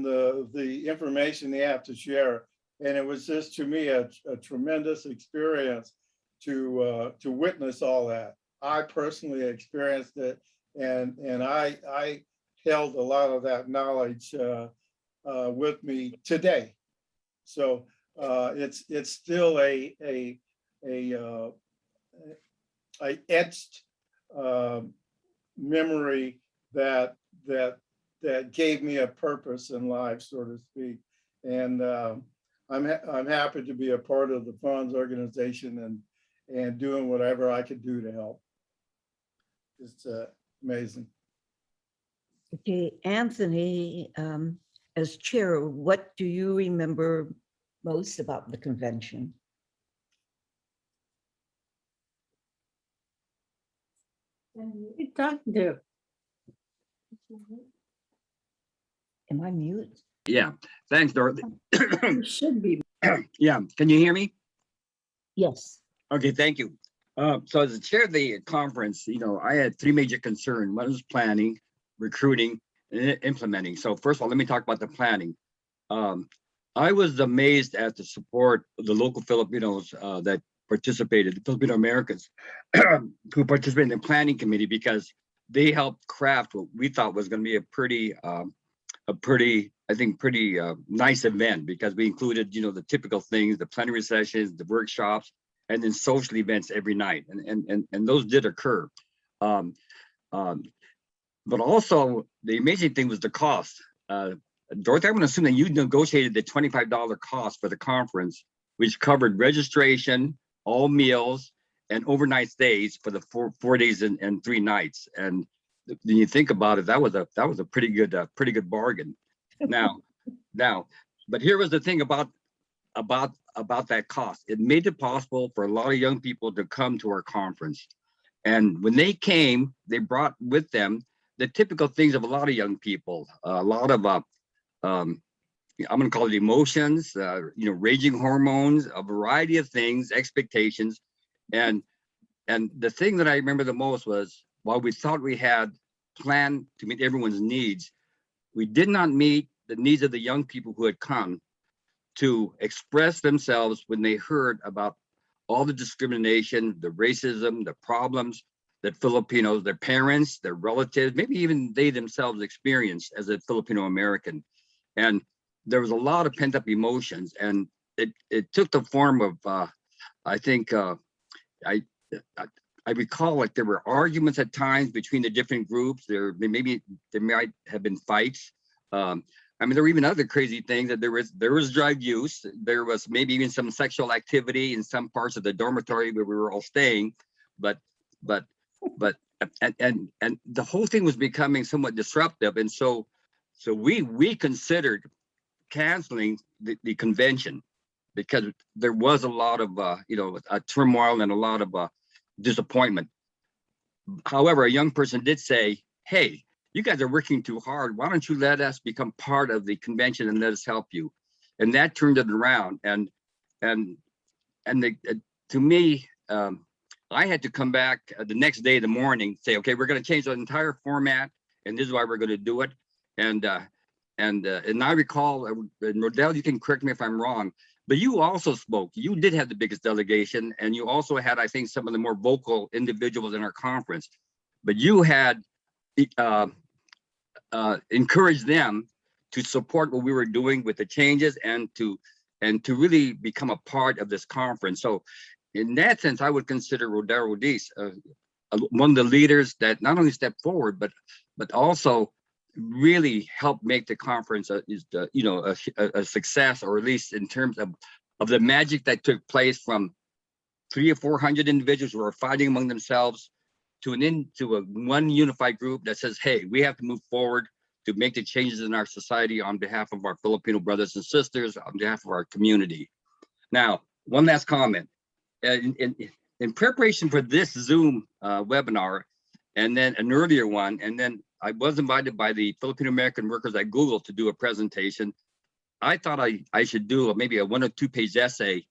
the information they have to share. And it was just, to me, a tremendous experience to witness all that. I personally experienced it, and I held a lot of that knowledge with me today. So it's still a etched memory that gave me a purpose in life, so to speak. And I'm happy to be a part of the Funds organization and doing whatever I could do to help. It's amazing. Okay, Anthony, as chair, what do you remember most about the convention? You talking to? Am I mute? Yeah, thanks, Dorothy. You should be. Yeah, can you hear me? Yes. Okay, thank you. So as the chair of the conference, I had 3 major concerns. One was planning, recruiting, and implementing. So first of all, let me talk about the planning. I was amazed at the support of the local Filipinos that participated, the Filipino Americans who participated in the planning committee, because they helped craft what we thought was going to be a pretty nice event, because we included, the typical things, the plenary sessions, the workshops, and then social events every night. And those did occur. But also the amazing thing was the cost. Dorothy, I'm going to assume that you negotiated the $25 cost for the conference which covered registration, all meals, and overnight stays for the 4 days and 3 nights. And when you think about it, that was a pretty good bargain. Now, but here was the thing about that cost. It made it possible for a lot of young people to come to our conference. And when they came, they brought with them the typical things of a lot of young people, a lot of I'm going to call it emotions, raging hormones, a variety of things, expectations. And the thing that I remember the most was, while we thought we had planned to meet everyone's needs, we did not meet the needs of the young people who had come to express themselves when they heard about all the discrimination, the racism, the problems that Filipinos, their parents, their relatives, maybe even they themselves experienced as a Filipino American. And there was a lot of pent up emotions, and it took the form of, I think, I recall like there were arguments at times between the different groups. There might have been fights. I mean, there were even other crazy things, that there was drug use. There was maybe even some sexual activity in some parts of the dormitory where we were all staying. But the whole thing was becoming somewhat disruptive. And so we considered canceling the convention, because there was a lot of a turmoil and a lot of disappointment. However, a young person did say, "Hey, you guys are working too hard. Why don't you let us become part of the convention and let us help you?" And that turned it around. And to me, I had to come back the next day in the morning, say, "Okay, we're going to change the entire format, and this is why we're going to do it." And I recall, and Rodell, you can correct me if I'm wrong, but you also spoke. You did have the biggest delegation, and you also had, I think, some of the more vocal individuals in our conference. But you had encouraged them to support what we were doing with the changes, and to really become a part of this conference. So in that sense, I would consider Rodell Rodiz one of the leaders that not only stepped forward, but also really helped make the conference a success, or at least in terms of the magic that took place from 300 or 400 individuals who are fighting among themselves to one unified group that says, "Hey, we have to move forward to make the changes in our society on behalf of our Filipino brothers and sisters, on behalf of our community." Now, one last comment. In preparation for this Zoom webinar, and then an earlier one, and then I was invited by the Filipino American workers at Google to do a presentation. I thought I should do maybe a 1 or 2 page essay,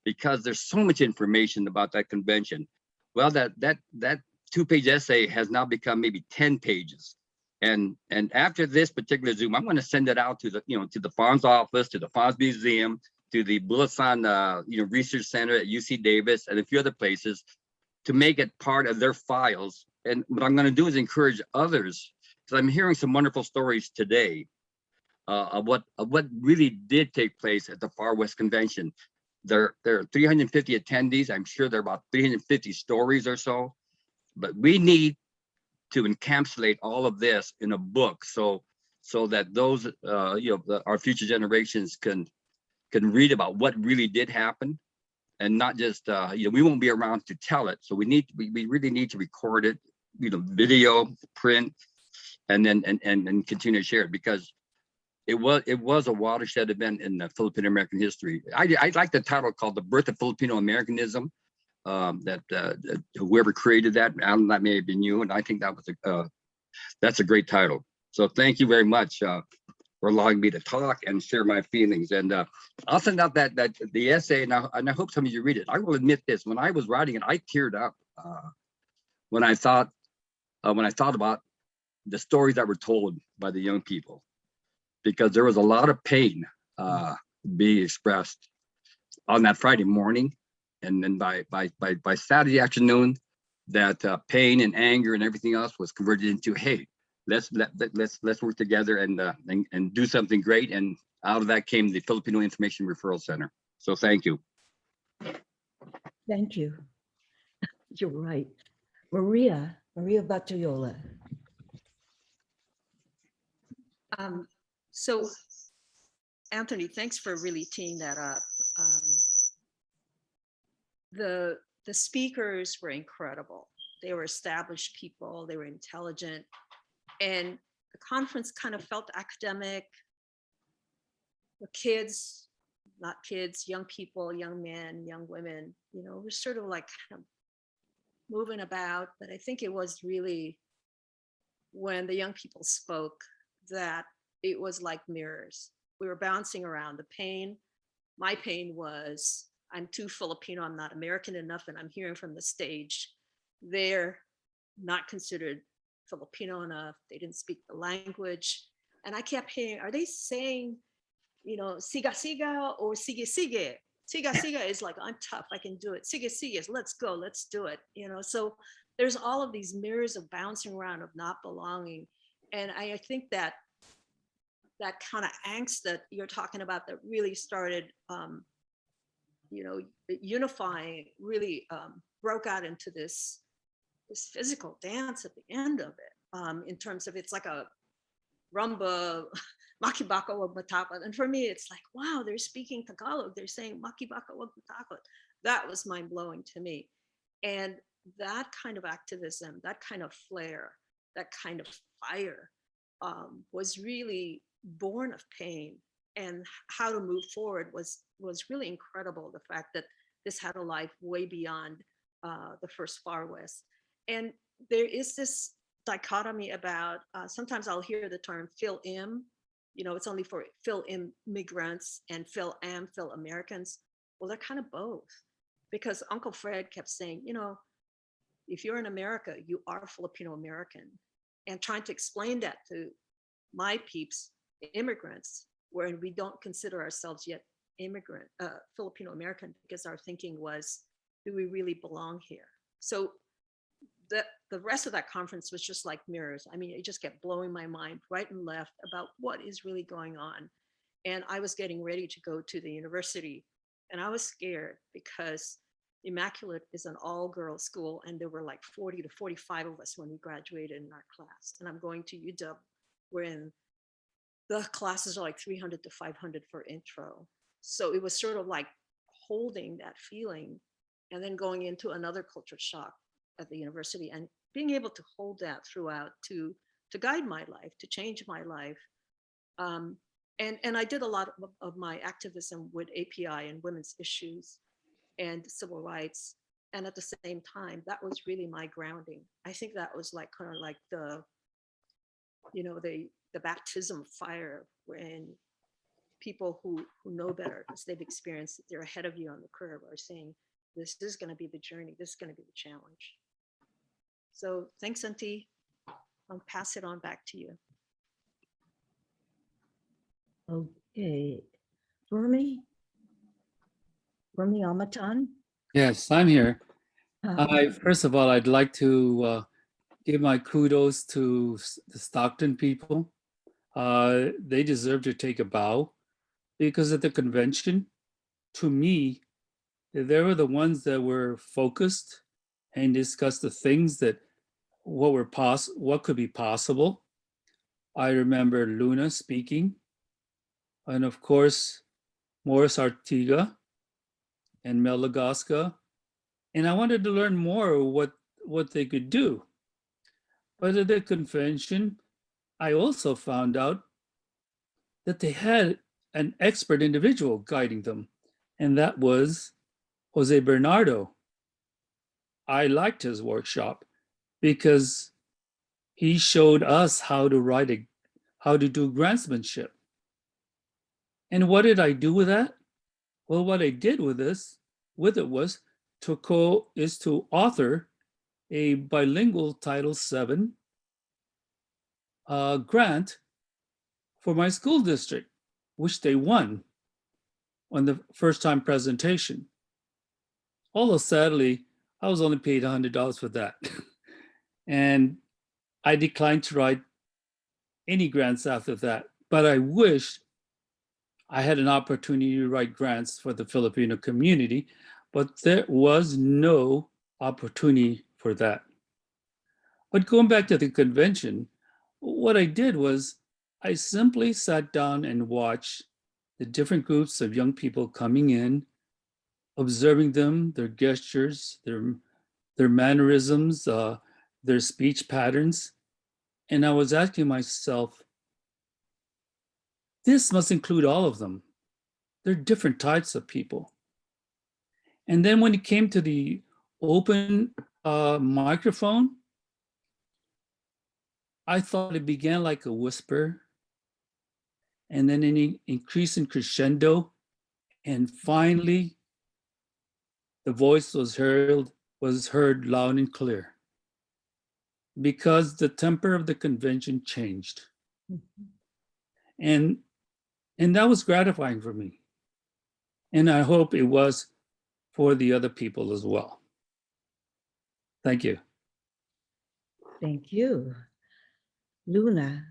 because there's so much information about that convention. Well, that 2 page essay has now become maybe 10 pages. And after this particular Zoom, I'm going to send it out to the FONS office, to the FONS Museum, to the Bulasan Research Center at UC Davis, and a few other places, to make it part of their files. And what I'm going to do is encourage others, because I'm hearing some wonderful stories today of what really did take place at the Far West Convention. There are 350 attendees. I'm sure there are about 350 stories or so. But we need to encapsulate all of this in a book, so that those our future generations can read about what really did happen, and not just we won't be around to tell it. So we really need to record it, video, print, and then and continue to share it, because it was a watershed event in the Filipino American history. I like the title called "The Birth of Filipino Americanism." That whoever created that, Alan, that may have been you, and I think that's a great title. So thank you very much for allowing me to talk and share my feelings. And I'll send out the essay, and I hope some of you read it. I will admit this: when I was writing it, I teared up when I thought about the stories that were told by the young people, because there was a lot of pain being expressed on that Friday morning. And then by Saturday afternoon, that pain and anger and everything else was converted into, "Hey, let's work together and do something great." And out of that came the Filipino Information Referral Center. So thank you. Thank you. You're right. Maria Batiola. So, Anthony, thanks for really teeing that up. the speakers were incredible. They were established people, they were intelligent, and the conference kind of felt academic. The kids, not kids, young people, young men, young women, you know, we're sort of like kind of moving about. But I think it was really when the young people spoke that it was like mirrors. We were bouncing around. The pain, my pain was, I'm too Filipino, I'm not American enough, and I'm hearing from the stage, they're not considered Filipino enough, they didn't speak the language. And I kept hearing, are they saying, you know, siga siga or sige sige? Siga siga is like, I'm tough, I can do it. Sige sige is let's go, let's do it. You know, so there's all of these mirrors of bouncing around, of not belonging. And I think that that kind of angst that you're talking about that really started, you know, unifying, really broke out into this physical dance at the end of it, in terms of, it's like a rumba, makibaka wag matakot. And for me, it's like, wow, they're speaking Tagalog. They're saying makibaka wag matakot. That was mind blowing to me. And that kind of activism, that kind of flair, that kind of fire was really born of pain. And how to move forward was really incredible. The fact that this had a life way beyond the first Far West. And there is this dichotomy about, sometimes I'll hear the term Phil-Im, you know, it's only for Phil-immigrants and Phil-Am, Phil-Americans. Well, they're kind of both, because Uncle Fred kept saying, you know, if you're in America, you are Filipino American. And trying to explain that to my peeps, immigrants, where we don't consider ourselves yet immigrant, Filipino American, because our thinking was, do we really belong here? So the rest of that conference was just like mirrors. I mean, it just kept blowing my mind right and left about what is really going on. And I was getting ready to go to the university, and I was scared because Immaculate is an all-girls school, and there were like 40 to 45 of us when we graduated in our class. And I'm going to UW, wherein the classes are like 300 to 500 for intro. So it was sort of like holding that feeling and then going into another culture shock at the university, and being able to hold that throughout to guide my life, to change my life. And I did a lot of my activism with API and women's issues and civil rights. And at the same time, that was really my grounding. I think that was like kind of like the, you know, the baptism of fire, when people who know better, because they've experienced it, they're ahead of you on the curve, are saying, this is going to be the journey, this is going to be the challenge. So thanks, Auntie. I'll pass it on back to you. Okay. Burmi Amatan. Yes, I'm here. Hi. First of all, I'd like to give my kudos to the Stockton people. They deserve to take a bow, because at the convention, to me, they were the ones that were focused and discussed the things that what could be possible. I remember Luna speaking, and of course, Morris Artiga and Mel Lagaska. And I wanted to learn more what they could do. But at the convention, I also found out that they had an expert individual guiding them, and that was Jose Bernardo. I liked his workshop because he showed us how to do grantsmanship. And what did I do with that? Well, what I did with it was to author a bilingual Title VII grant for my school district, which they won on the first time presentation. Although sadly, I was only paid $100 for that. And I declined to write any grants after that. But I wish I had an opportunity to write grants for the Filipino community, but there was no opportunity for that. But going back to the convention, what I did was I simply sat down and watched the different groups of young people coming in, observing them, their gestures, their mannerisms, their speech patterns. And I was asking myself, this must include all of them. They're different types of people. And then when it came to the open microphone, I thought it began like a whisper, and then an increase in crescendo, and finally, the voice was heard loud and clear, because the temper of the convention changed, and that was gratifying for me, and I hope it was for the other people as well. Thank you. Thank you. Luna.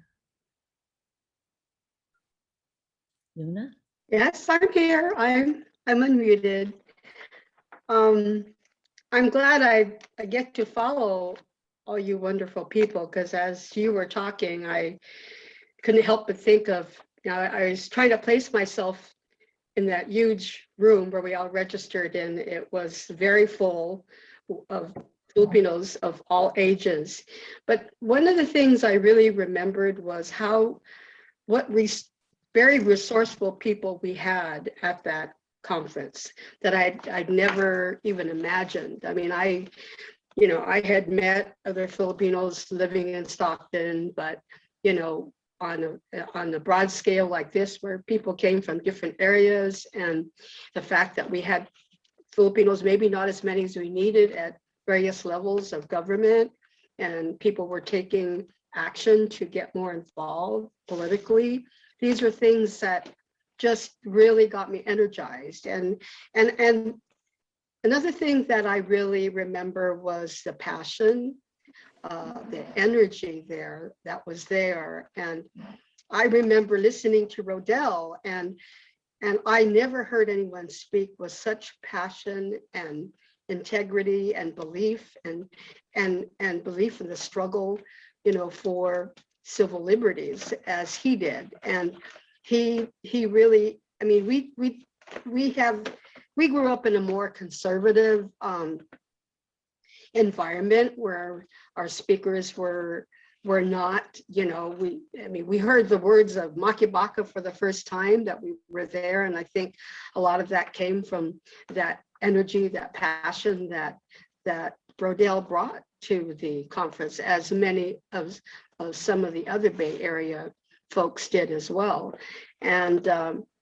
Luna? Yes, I'm here. I'm unmuted. I'm glad I get to follow all you wonderful people, because as you were talking, I couldn't help but think of, I was trying to place myself in that huge room where we all registered, and it was very full of Filipinos of all ages. But one of the things I really remembered was very resourceful people we had at that conference that I'd never even imagined. I mean, I had met other Filipinos living in Stockton, but on a broad scale like this, where people came from different areas, and the fact that we had Filipinos, maybe not as many as we needed at various levels of government, and people were taking action to get more involved politically. These are things that just really got me energized. And another thing that I really remember was the passion, the energy there that was there. And I remember listening to Rodell, and I never heard anyone speak with such passion and integrity and belief and belief in the struggle, for civil liberties as he did. And he really, I mean, we grew up in a more conservative environment where our speakers were not, we heard the words of Makibaka for the first time that we were there. And I think a lot of that came from that energy, that passion that Brodell brought to the conference, as many of some of the other Bay Area folks did as well. And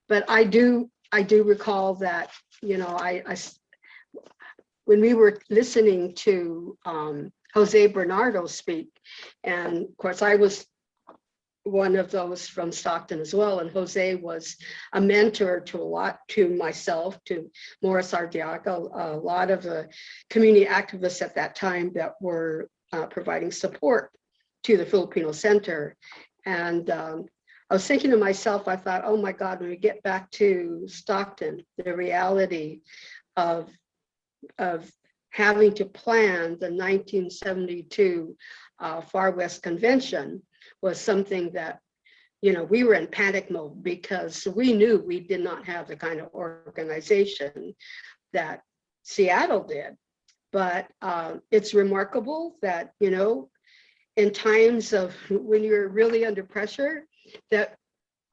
but I do recall that, when we were listening to Jose Bernardo speak, and of course I was one of those from Stockton as well, and Jose was a mentor to myself, to Morris Ardiaga, a lot of the community activists at that time that were providing support to the Filipino Center. And I was thinking to myself, I thought, oh my God, when we get back to Stockton, the reality of having to plan the 1972 Far West Convention was something that, we were in panic mode, because we knew we did not have the kind of organization that Seattle did. But it's remarkable that, in times of when you're really under pressure, that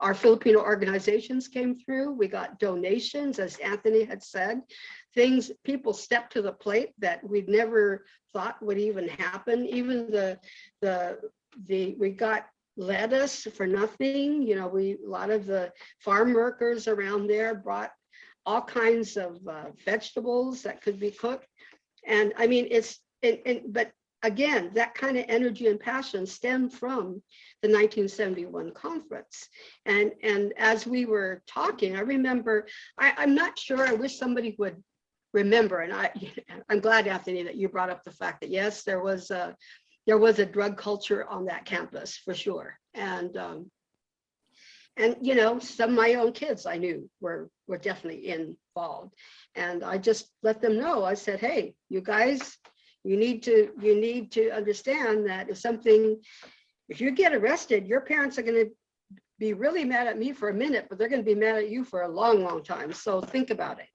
our Filipino organizations came through. We got donations, as Anthony had said, people stepped to the plate that we'd never thought would even happen. Even we got lettuce for nothing. A lot of the farm workers around there brought all kinds of vegetables that could be cooked. And I mean, but again, that kind of energy and passion stemmed from the 1971 conference. And as we were talking, I remember, I'm not sure, I wish somebody would remember, and I'm glad, Anthony, that you brought up the fact that yes, there was a drug culture on that campus for sure. And some of my own kids I knew were definitely involved. And I just let them know, I said, hey, you guys, you need to understand that if you get arrested, your parents are going to be really mad at me for a minute, but they're going to be mad at you for a long, long time. So think about it.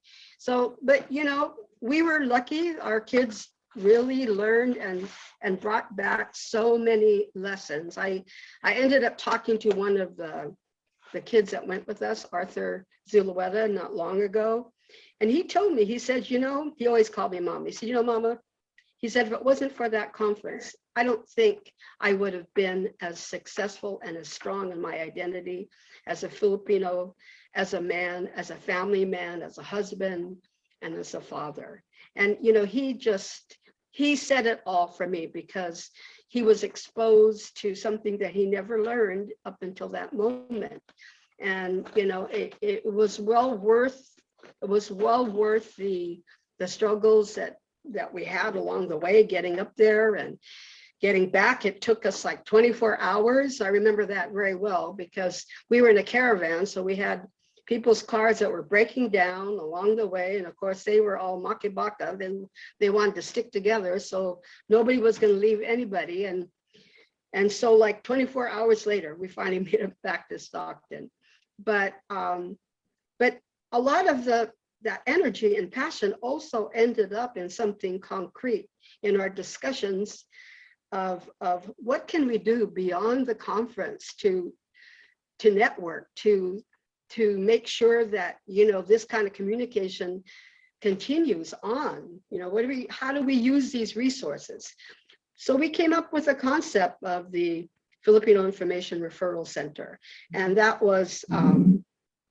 So, but you know, we were lucky. Our kids really learned and brought back so many lessons. I ended up talking to one of the kids that went with us, Arthur Zulueta, not long ago. And he told me, he said, you know, he always called me mom. He said, you know, mama, he said, if it wasn't for that conference, I don't think I would have been as successful and as strong in my identity as a Filipino, as a man, as a family man, as a husband, and as a father. And, you know, he said it all for me because he was exposed to something that he never learned up until that moment. And, you know, it was well worth the struggles that we had along the way, getting up there and getting back. It took us like 24 hours. I remember that very well because we were in a caravan. So we had people's cars that were breaking down along the way. And of course, they were all makibaka. They wanted to stick together. So nobody was going to leave anybody. And so like 24 hours later, we finally made it back to Stockton. But a lot of that energy and passion also ended up in something concrete in our discussions of what can we do beyond the conference to network, to make sure that, you know, this kind of communication continues on. You know, how do we use these resources? So we came up with a concept of the Filipino Information Referral Center. And that was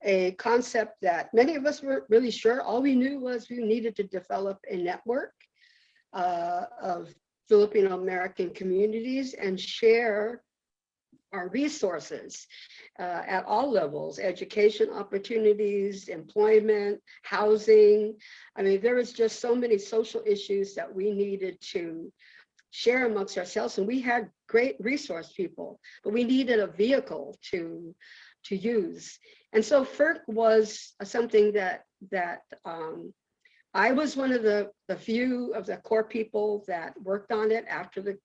a concept that many of us weren't really sure. All we knew was we needed to develop a network of Filipino American communities and share our resources at all levels, education opportunities, employment, housing. I mean, there was just so many social issues that we needed to share amongst ourselves. And we had great resource people, but we needed a vehicle to use. And so FERC was something that I was one of the few of the core people that worked on it after the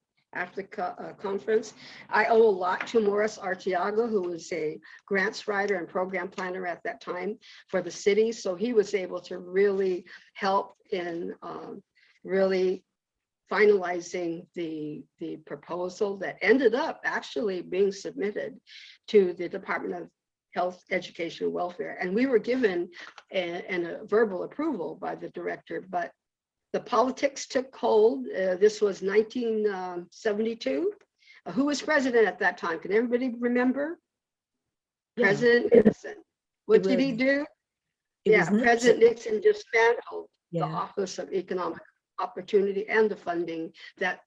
conference. I owe a lot to Morris Artiaga, who was a grants writer and program planner at that time for the city. So he was able to really help in really finalizing the proposal that ended up actually being submitted to the Department of Health, Education, and Welfare. And we were given a verbal approval by the director, but the politics took hold. This was 1972. Who was president at that time? Can everybody remember? Yeah. President Nixon. What did he do? Yeah, President Nixon dismantled the Office of Economic Opportunity and the funding that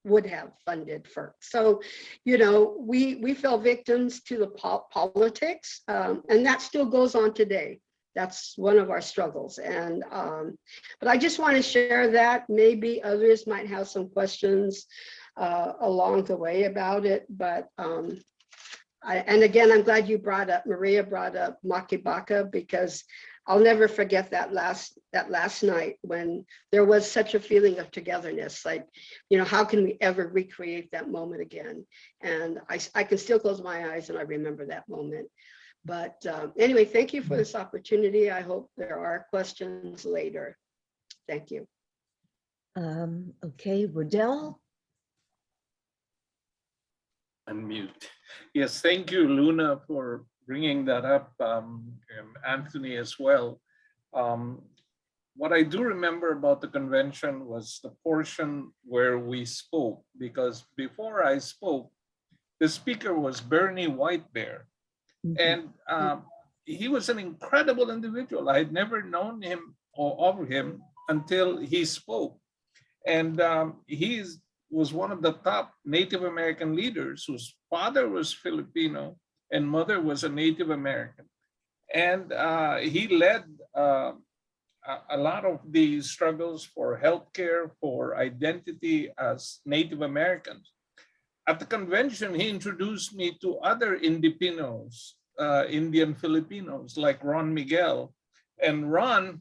would have funded FERC. So, you know, we fell victims to the politics, and that still goes on today. That's one of our struggles. And but I just want to share that. Maybe others might have some questions along the way about it. But and again, I'm glad you Maria brought up Makibaka, because I'll never forget that last night when there was such a feeling of togetherness. Like, you know, how can we ever recreate that moment again? And I can still close my eyes and I remember that moment. But anyway, thank you for this opportunity. I hope there are questions later. Thank you. Okay, Rodell. Unmute. Yes, thank you, Luna, for bringing that up, and Anthony as well. What I do remember about the convention was the portion where we spoke, because before I spoke, the speaker was Bernie Whitebear. And he was an incredible individual. I had never known him or of him until he spoke. And he was one of the top Native American leaders whose father was Filipino and mother was a Native American. And he led a lot of the struggles for healthcare, for identity as Native Americans. At the convention, he introduced me to other Indipinos, Indian Filipinos, like Ron Miguel. And Ron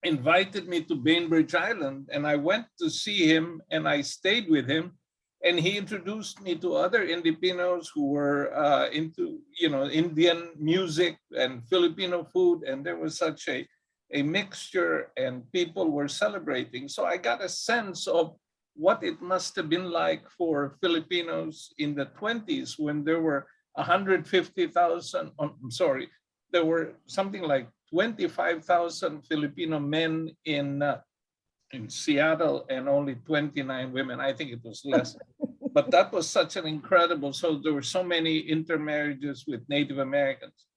invited me to Bainbridge Island, and I went to see him and I stayed with him. And he introduced me to other Indipinos who were into, you know, Indian music and Filipino food. And there was such a a mixture and people were celebrating. So I got a sense of what it must have been like for Filipinos in the 20s when there were 150,000, I'm sorry, there were something like 25,000 Filipino men in Seattle and only 29 women. I think it was less, but that was such an incredible, so there were so many intermarriages with Native Americans.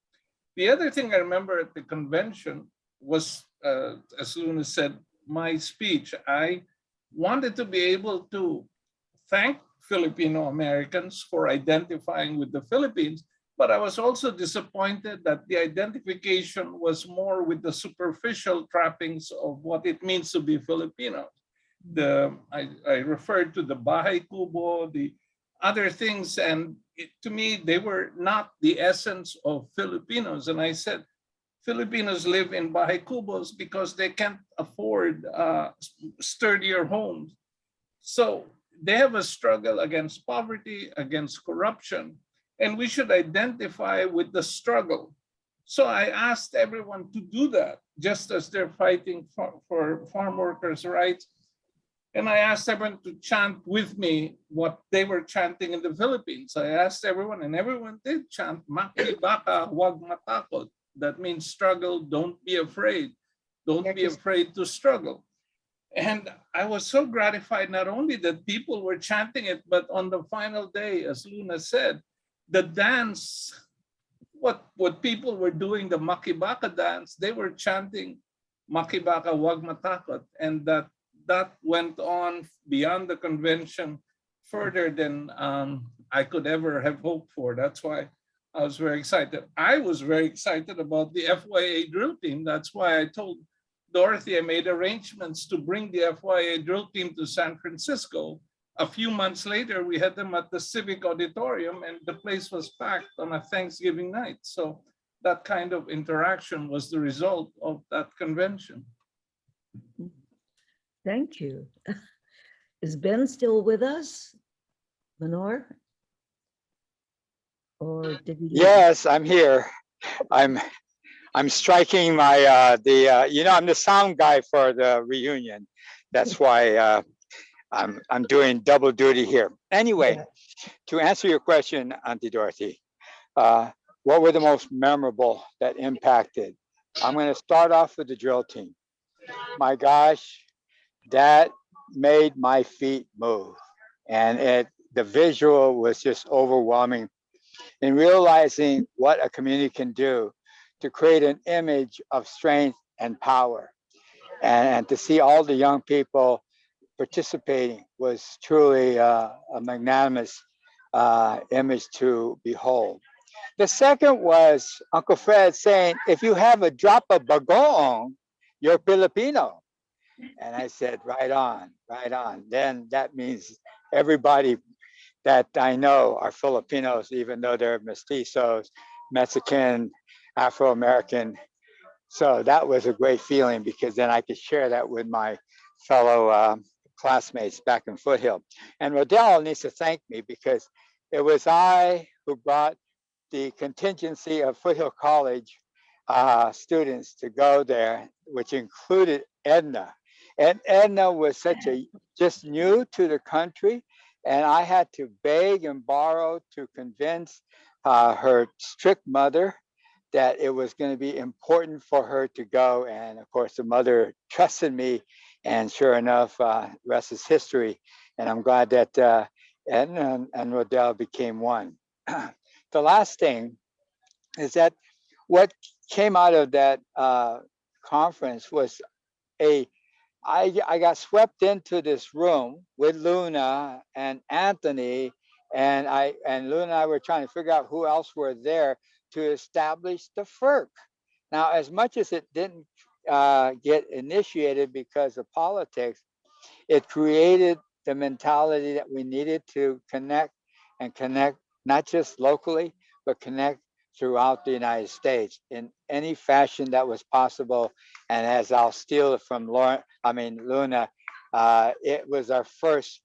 The other thing I remember at the convention was, as Luna said, my speech. I wanted to be able to thank Filipino Americans for identifying with the Philippines, but I was also disappointed that the identification was more with the superficial trappings of what it means to be Filipino. I referred to the Bahay Kubo, the other things, and to me, they were not the essence of Filipinos. And I said, Filipinos live in Bahay Kubos because they can't afford sturdier homes. So they have a struggle against poverty, against corruption, and we should identify with the struggle. So I asked everyone to do that, just as they're fighting for farm workers' rights. And I asked everyone to chant with me what they were chanting in the Philippines. I asked everyone, and everyone did chant, Maki baka, wag matakot. That means struggle, don't be afraid. Don't be afraid to struggle. And I was so gratified, not only that people were chanting it, but on the final day, as Luna said, the dance, what people were doing, the Makibaka dance, they were chanting Makibaka wag matakot. And that went on beyond the convention further than I could ever have hoped for. That's why I was very excited. I was very excited about the FYA drill team. That's why I told Dorothy I made arrangements to bring the FYA drill team to San Francisco. A few months later, we had them at the Civic Auditorium and the place was packed on a Thanksgiving night. So that kind of interaction was the result of that convention. Thank you. Is Ben still with us, Lenore? Or did he leave? Yes, I'm here. I'm striking my I'm the sound guy for the reunion. That's why I'm doing double duty here. Anyway, Yeah. to answer your question, Auntie Dorothy, what were the most memorable that impacted? I'm going to start off with the drill team. My gosh, that made my feet move, and the visual was just overwhelming. In realizing what a community can do to create an image of strength and power, and to see all the young people participating was truly a magnanimous image to behold. The second was Uncle Fred saying, if you have a drop of bagoong, you're Filipino. And I said, right on, right on. Then that means everybody that I know are Filipinos, even though they're mestizos, Mexican, Afro-American. So that was a great feeling because then I could share that with my fellow classmates back in Foothill. And Rodell needs to thank me because it was I who brought the contingency of Foothill College students to go there, which included Edna. And Edna was just new to the country. And I had to beg and borrow to convince her strict mother that it was going to be important for her to go. And of course, the mother trusted me. And sure enough, rest is history. And I'm glad that Edna and Rodell became one. The last thing is that what came out of that conference was I got swept into this room with Luna and Anthony, and Luna and I were trying to figure out who else were there to establish the FERC. Now, as much as it didn't get initiated because of politics, it created the mentality that we needed to connect not just locally, but connect throughout the United States in any fashion that was possible. And as I'll steal it from Luna, it was our first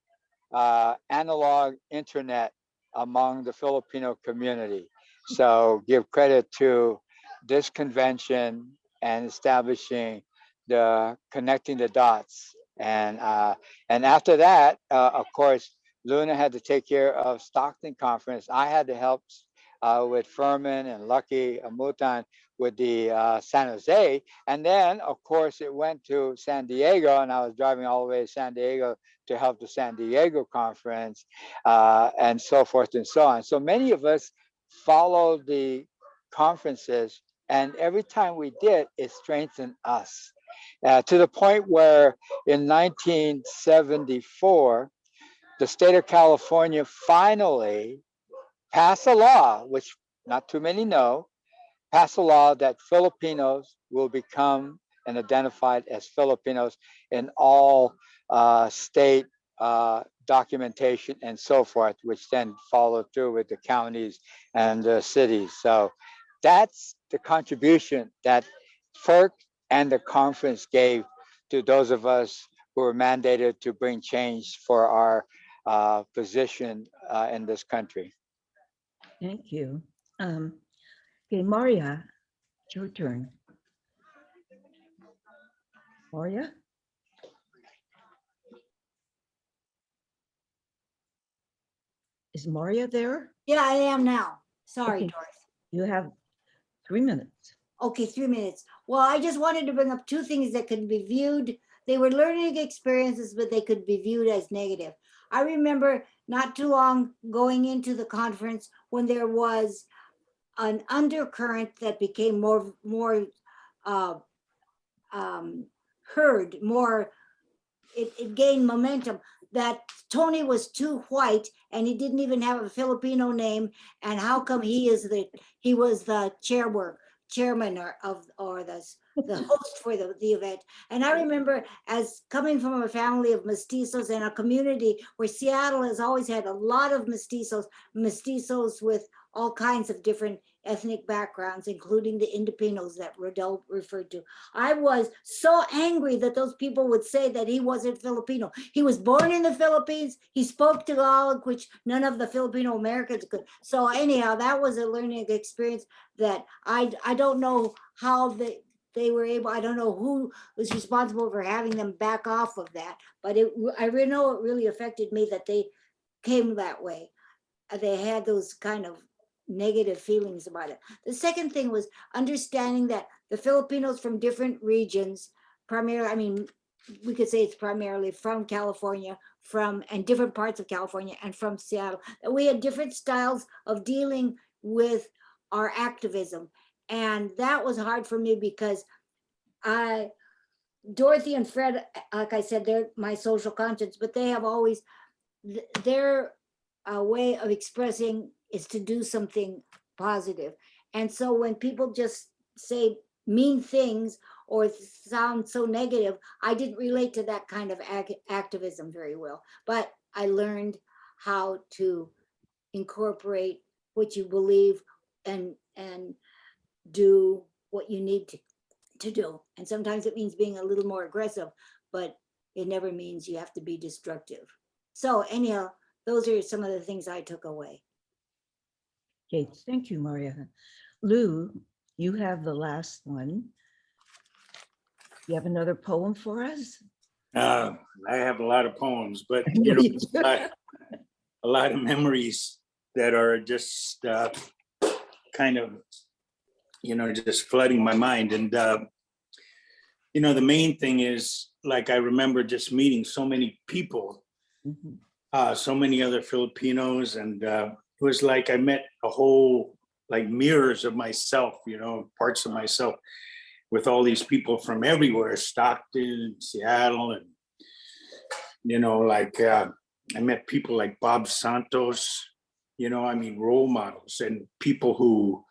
analog internet among the Filipino community. So give credit to this convention and establishing the connecting the dots. And after that, of course, Luna had to take care of Stockton Conference. I had to help with Furman and Lucky Mutan with the San Jose. And then, of course, it went to San Diego, and I was driving all the way to San Diego to help the San Diego conference, and so forth and so on. So many of us followed the conferences, and every time we did, it strengthened us. To the point where in 1974, the state of California finally passed a law, which not too many know, passed a law that Filipinos will become and identified as Filipinos in all state documentation and so forth, which then followed through with the counties and the cities. So that's the contribution that FERC and the conference gave to those of us who were mandated to bring change for our position in this country. Thank you. Okay, Maria, it's your turn. Maria? Is Maria there? Yeah, I am now. Sorry, Okay. Doris. You have 3 minutes. Okay, 3 minutes. Well, I just wanted to bring up two things that could be viewed. They were learning experiences, but they could be viewed as negative. I remember not too long going into the conference when there was an undercurrent that became more heard, more, it gained momentum, that Tony was too white and he didn't even have a Filipino name. And how come he was the chairman or the host for the event. And I remember, as coming from a family of mestizos and a community where Seattle has always had a lot of mestizos with all kinds of different ethnic backgrounds, including the Indipinos that Rodel referred to. I was so angry that those people would say that he wasn't Filipino. He was born in the Philippines. He spoke Tagalog, which none of the Filipino Americans could. So anyhow, that was a learning experience that I don't know how they were able, I don't know who was responsible for having them back off of that, but I know it really affected me that they came that way. They had those kind of negative feelings about it. The second thing was understanding that the Filipinos from different regions, primarily, I mean, we could say it's primarily from California, and different parts of California and from Seattle, that we had different styles of dealing with our activism. And that was hard for me because Dorothy and Fred, like I said, they're my social conscience, but they have always, their way of expressing is to do something positive. And so when people just say mean things or sound so negative, I didn't relate to that kind of activism very well. But I learned how to incorporate what you believe and do what you need to do. And sometimes it means being a little more aggressive, but it never means you have to be destructive. So anyhow, those are some of the things I took away. Okay, thank you, Maria. Lou, you have the last one. You have another poem for us? I have a lot of poems, but you know, a lot of memories that are just kind of, you know, just flooding my mind. And, you know, the main thing is, like, I remember just meeting so many people, so many other Filipinos. And it was like I met a whole, like, mirrors of myself, you know, parts of myself with all these people from everywhere, Stockton, Seattle. And, you know, like, I met people like Bob Santos, you know, I mean, role models and people who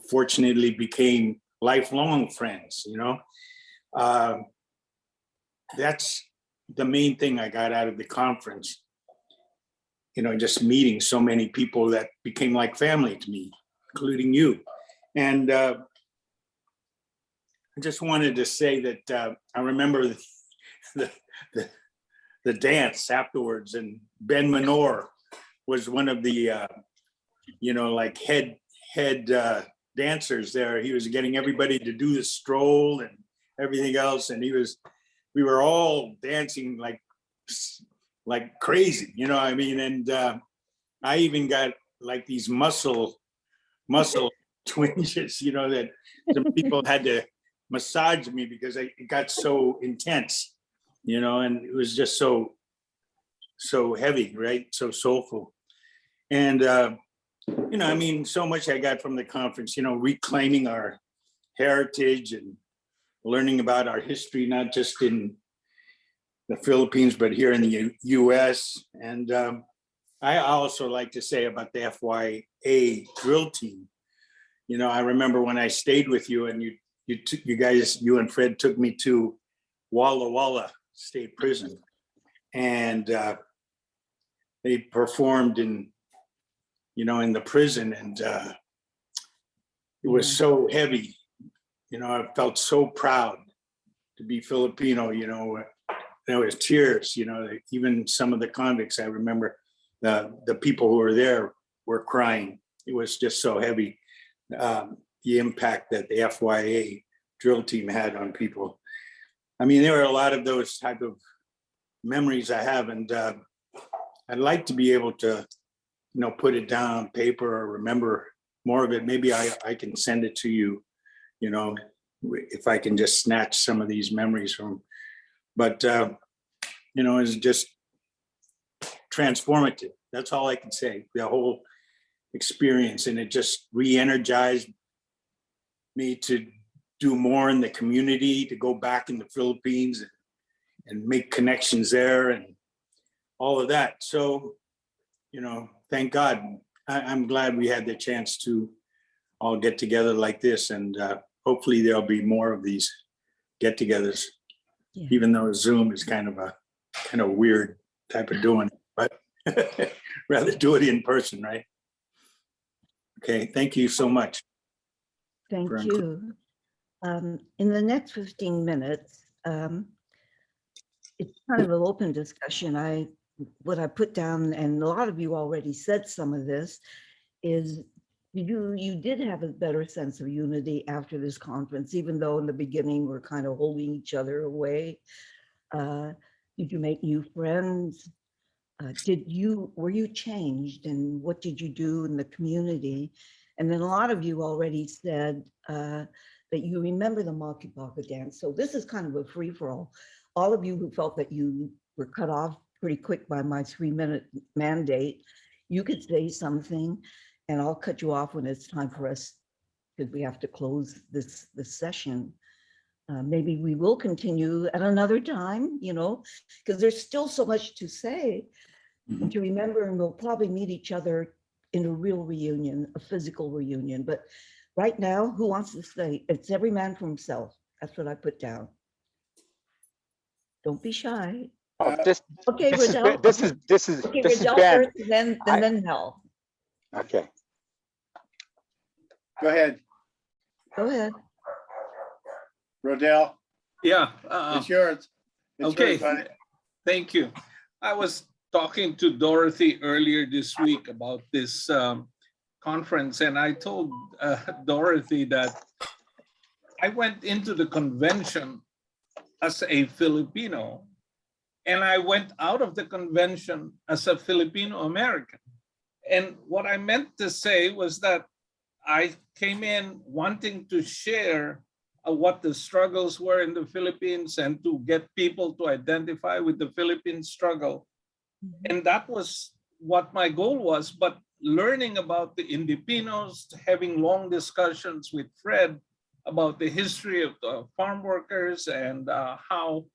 fortunately became lifelong friends, you know. That's the main thing I got out of the conference, you know, just meeting so many people that became like family to me, including you. And I just wanted to say that I remember the dance afterwards, and Ben Menor was one of the, you know, like head dancers there. He was getting everybody to do the stroll and everything else. And we were all dancing like crazy, you know what I mean? And I even got like these muscle twinges, you know, that some people had to massage me because it got so intense, you know, and it was just so heavy, right? So soulful. And, you know, I mean, so much I got from the conference, you know, reclaiming our heritage and learning about our history, not just in the Philippines, but here in the US. And I also like to say about the FYA drill team. You know, I remember when I stayed with you and you and Fred took me to Walla Walla State Prison, and they performed in the prison, and it was so heavy. You know, I felt so proud to be Filipino. You know, there was tears. You know, even some of the convicts, I remember the people who were there were crying. It was just so heavy. The impact that the FYA drill team had on people. I mean, there were a lot of those type of memories I have, and I'd like to be able to, you know, put it down on paper or remember more of it. Maybe I can send it to you, you know, if I can just snatch some of these memories from. But, you know, it's just transformative. That's all I can say. The whole experience, and it just re-energized me to do more in the community, to go back in the Philippines and make connections there and all of that. So, you know, thank God. I'm glad we had the chance to all get together like this, and hopefully there'll be more of these get-togethers. Yeah. Even though Zoom is kind of weird type of doing it, but rather do it in person, right? Okay, thank you so much. Thank you. In the next 15 minutes, it's kind of an open discussion. What I put down, and a lot of you already said some of this, is you did have a better sense of unity after this conference, even though in the beginning we're kind of holding each other away. Did you make new friends? Were you changed, and what did you do in the community? And then a lot of you already said that you remember the Makibaka dance. So this is kind of a free-for-all. All of you who felt that you were cut off pretty quick by my 3-minute mandate, you could say something, and I'll cut you off when it's time for us, because we have to close this session. Maybe we will continue at another time, you know, because there's still so much to say and to remember, and we'll probably meet each other in a real reunion, a physical reunion. But right now, who wants to say? It's every man for himself. That's what I put down. Don't be shy. Okay, Riddell. This is Riddell Ben. First, and then Hal. Okay. Go ahead. Go ahead. Rodell, Yeah. it's yours. Okay, thank you. I was talking to Dorothy earlier this week about this conference, and I told Dorothy that I went into the convention as a Filipino, and I went out of the convention as a Filipino American. And what I meant to say was that I came in wanting to share what the struggles were in the Philippines and to get people to identify with the Philippine struggle. And that was what my goal was. But learning about the Indipinos, having long discussions with Fred about the history of the farm workers and how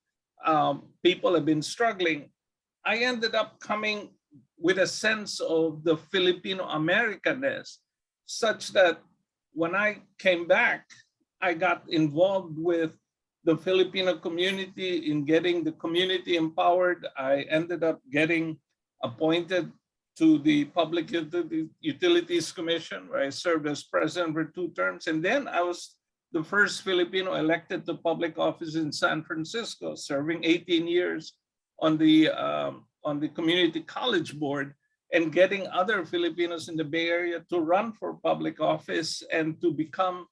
people have been struggling, I ended up coming with a sense of the Filipino Americanness, such that when I came back, I got involved with the Filipino community in getting the community empowered. I ended up getting appointed to the Public Utilities Commission, where I served as president for 2 terms. And then I was the first Filipino elected to public office in San Francisco, serving 18 years on the community college board. and getting other Filipinos in the Bay Area to run for public office and to become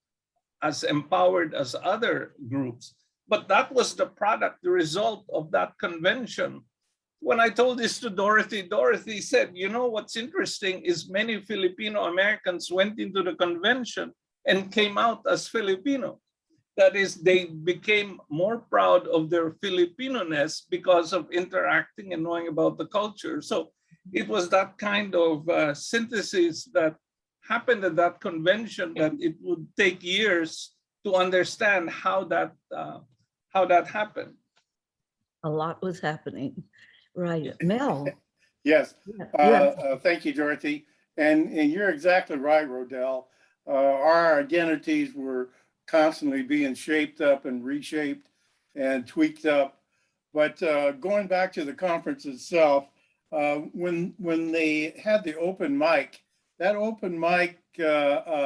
as empowered as other groups. But that was the product, the result of that convention. When I told this to Dorothy, Dorothy said, you know, what's interesting is many Filipino Americans went into the convention and came out as Filipino. That is, they became more proud of their Filipino-ness because of interacting and knowing about the culture. So it was that kind of synthesis that happened at that convention that it would take years to understand how that happened. A lot was happening. Right. Mel. Yes. Yeah. Thank you, Dorothy. And you're exactly right, Rodell. Our identities were constantly being shaped up and reshaped and tweaked up. But going back to the conference itself, when they had the open mic, that open mic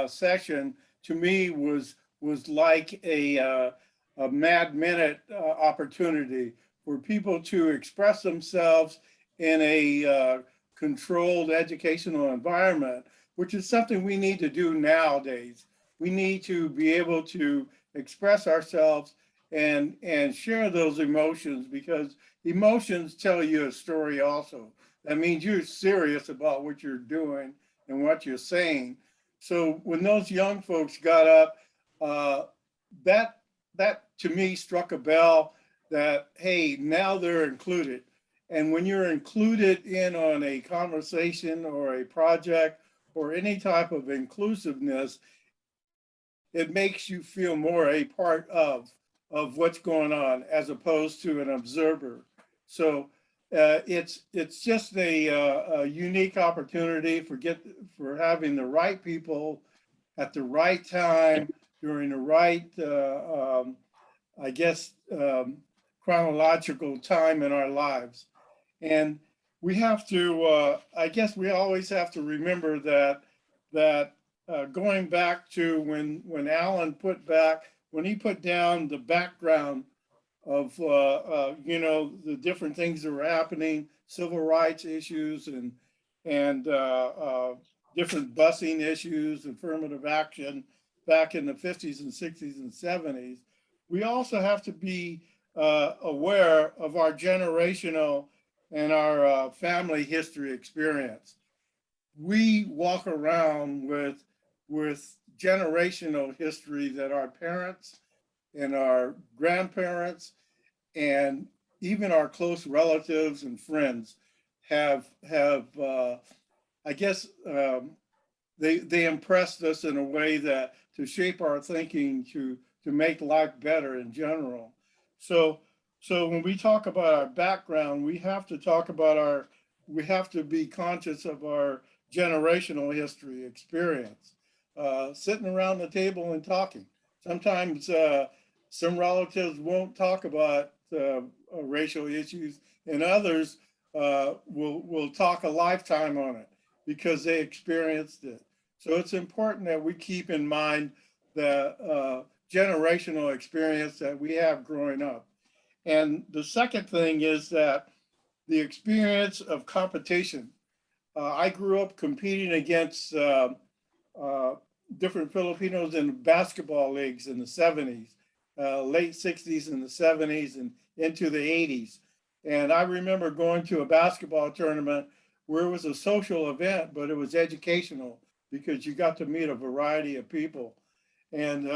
session to me was like a mad minute opportunity for people to express themselves in a controlled educational environment, which is something we need to do nowadays. We need to be able to express ourselves and share those emotions, because emotions tell you a story also. That means you're serious about what you're doing and what you're saying. So when those young folks got up, that to me struck a bell that, hey, now they're included. And when you're included in on a conversation or a project or any type of inclusiveness, it makes you feel more a part of what's going on as opposed to an observer. So it's just a unique opportunity for having the right people at the right time during the right, I guess, chronological time in our lives. And we have to, I guess we always have to remember that going back to when Alan when he put down the background of, you know, the different things that were happening, civil rights issues and different busing issues, affirmative action back in the 50s and 60s and 70s. We also have to be aware of our generational and our family history experience. We walk around with generational history that our parents and our grandparents and even our close relatives and friends have I guess they impressed us in a way that to shape our thinking to make life better in general. So when we talk about our background, we have to talk about we have to be conscious of our generational history experience. Sitting around the table and talking. Sometimes some relatives won't talk about racial issues, and others will talk a lifetime on it because they experienced it. So it's important that we keep in mind the generational experience that we have growing up. And the second thing is that the experience of competition. I grew up competing against different Filipinos in basketball leagues in the 70s, late 60s and the 70s and into the 80s. And I remember going to a basketball tournament where it was a social event, but it was educational because you got to meet a variety of people. And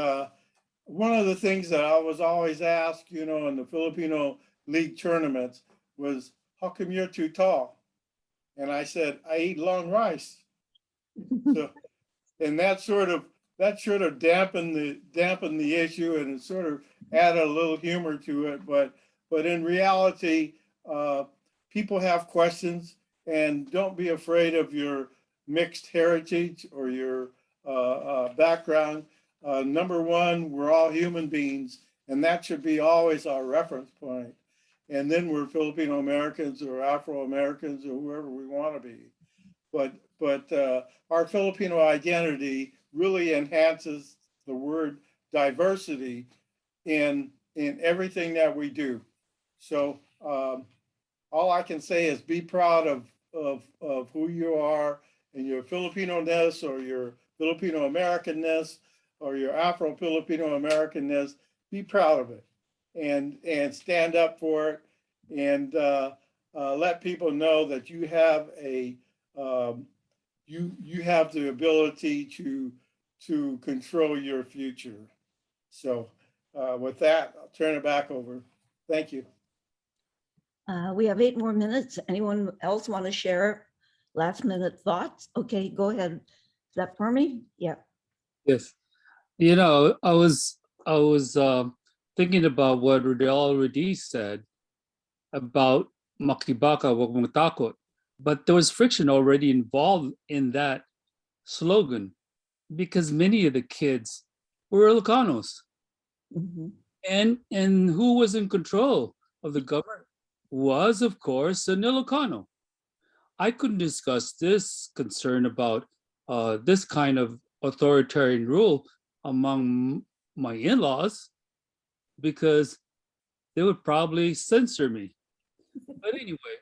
one of the things that I was always asked, you know, in the Filipino league tournaments was, how come you're too tall? And I said, I eat long rice. So, and that sort of dampened the issue, and it sort of added a little humor to it. But in reality, people have questions, and don't be afraid of your mixed heritage or your background. Number one, we're all human beings, and that should be always our reference point. And then we're Filipino Americans or Afro Americans or whoever we want to be. But our Filipino identity really enhances the word diversity in everything that we do. So all I can say is be proud of of who you are and your Filipino-ness or your Filipino American-ness or your Afro-Filipino American-ness. Be proud of it and stand up for it, and let people know that you have a you have the ability to control your future. So with that, I'll turn it back over. Thank you. We have 8 more minutes. Anyone else want to share last minute thoughts? Okay, go ahead. Is that for me? Yeah. Yes. You know, I was thinking about what Rodel already said about makibaka wag mong takot, but there was friction already involved in that slogan because many of the kids were Ilocanos. Mhm. And who was in control of the government was, of course, an Ilocano. I couldn't discuss this concern about this kind of authoritarian rule among my in-laws because they would probably censor me. But anyway,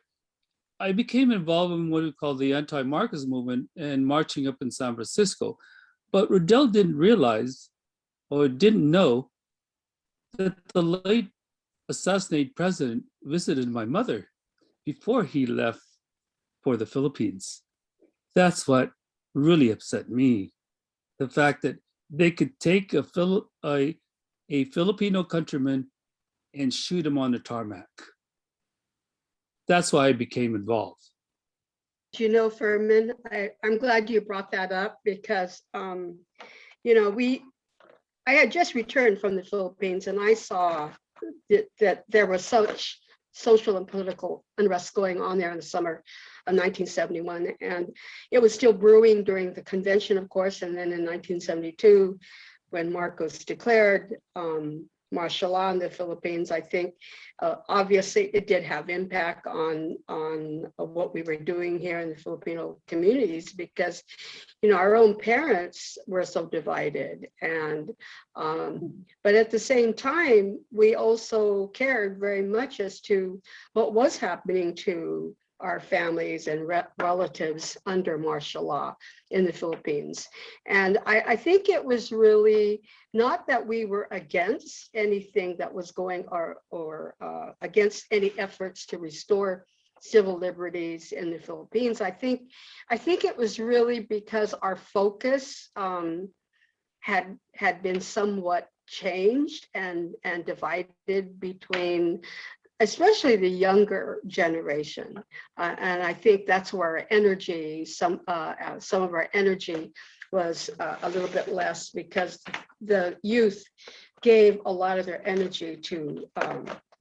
I became involved in what we call the anti-Marcos movement and marching up in San Francisco. But Rodel didn't realize or didn't know that the late assassinated president visited my mother before he left for the Philippines. That's what really upset me. The fact that they could take a Filipino countryman and shoot him on the tarmac. That's why I became involved. You know, Furman, I'm glad you brought that up because, you know, I had just returned from the Philippines and I saw that there was such social and political unrest going on there in the summer of 1971. And it was still brewing during the convention, of course. And then in 1972, when Marcos declared martial law in the Philippines, I think obviously it did have impact on what we were doing here in the Filipino communities because, you know, our own parents were so divided. And but at the same time, we also cared very much as to what was happening to our families and relatives under martial law in the Philippines. And I think it was really not that we were against anything that was going or against any efforts to restore civil liberties in the Philippines. I think it was really because our focus had been somewhat changed and divided between especially the younger generation. And I think that's where our energy, some of our energy was a little bit less because the youth gave a lot of their energy to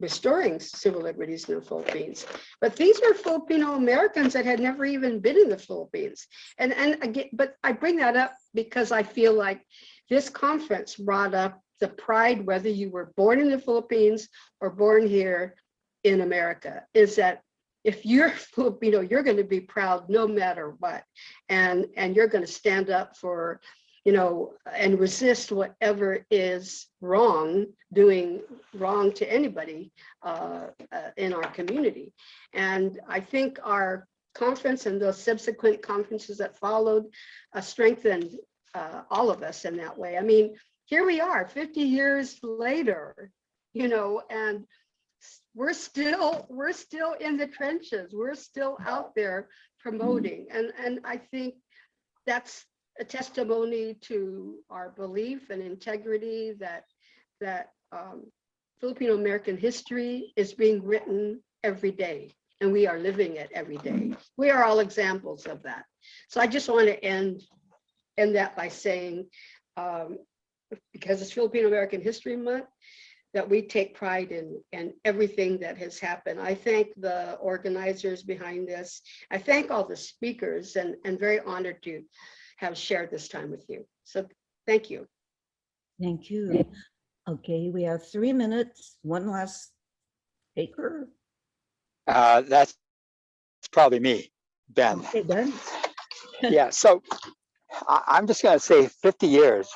restoring civil liberties in the Philippines. But these were Filipino Americans that had never even been in the Philippines. And again, but I bring that up because I feel like this conference brought up the pride, whether you were born in the Philippines or born here in America, is that if you're Filipino, you're going to be proud no matter what, and you're going to stand up for, you know, and resist whatever is wrong, doing wrong to anybody in our community. And I think our conference and those subsequent conferences that followed strengthened all of us in that way. I mean, here we are 50 years later, you know, and we're still in the trenches. We're still out there promoting. And I think that's a testimony to our belief and integrity that Filipino American history is being written every day, and we are living it every day. We are all examples of that. So I just want to end that by saying, because it's Filipino American History Month, that we take pride in everything that has happened. I thank the organizers behind this. I thank all the speakers and very honored to have shared this time with you. So thank you. Thank you. Okay, we have 3 minutes. One last speaker. That's probably me, Ben. Okay, Ben. Yeah, so I'm just going to say 50 years.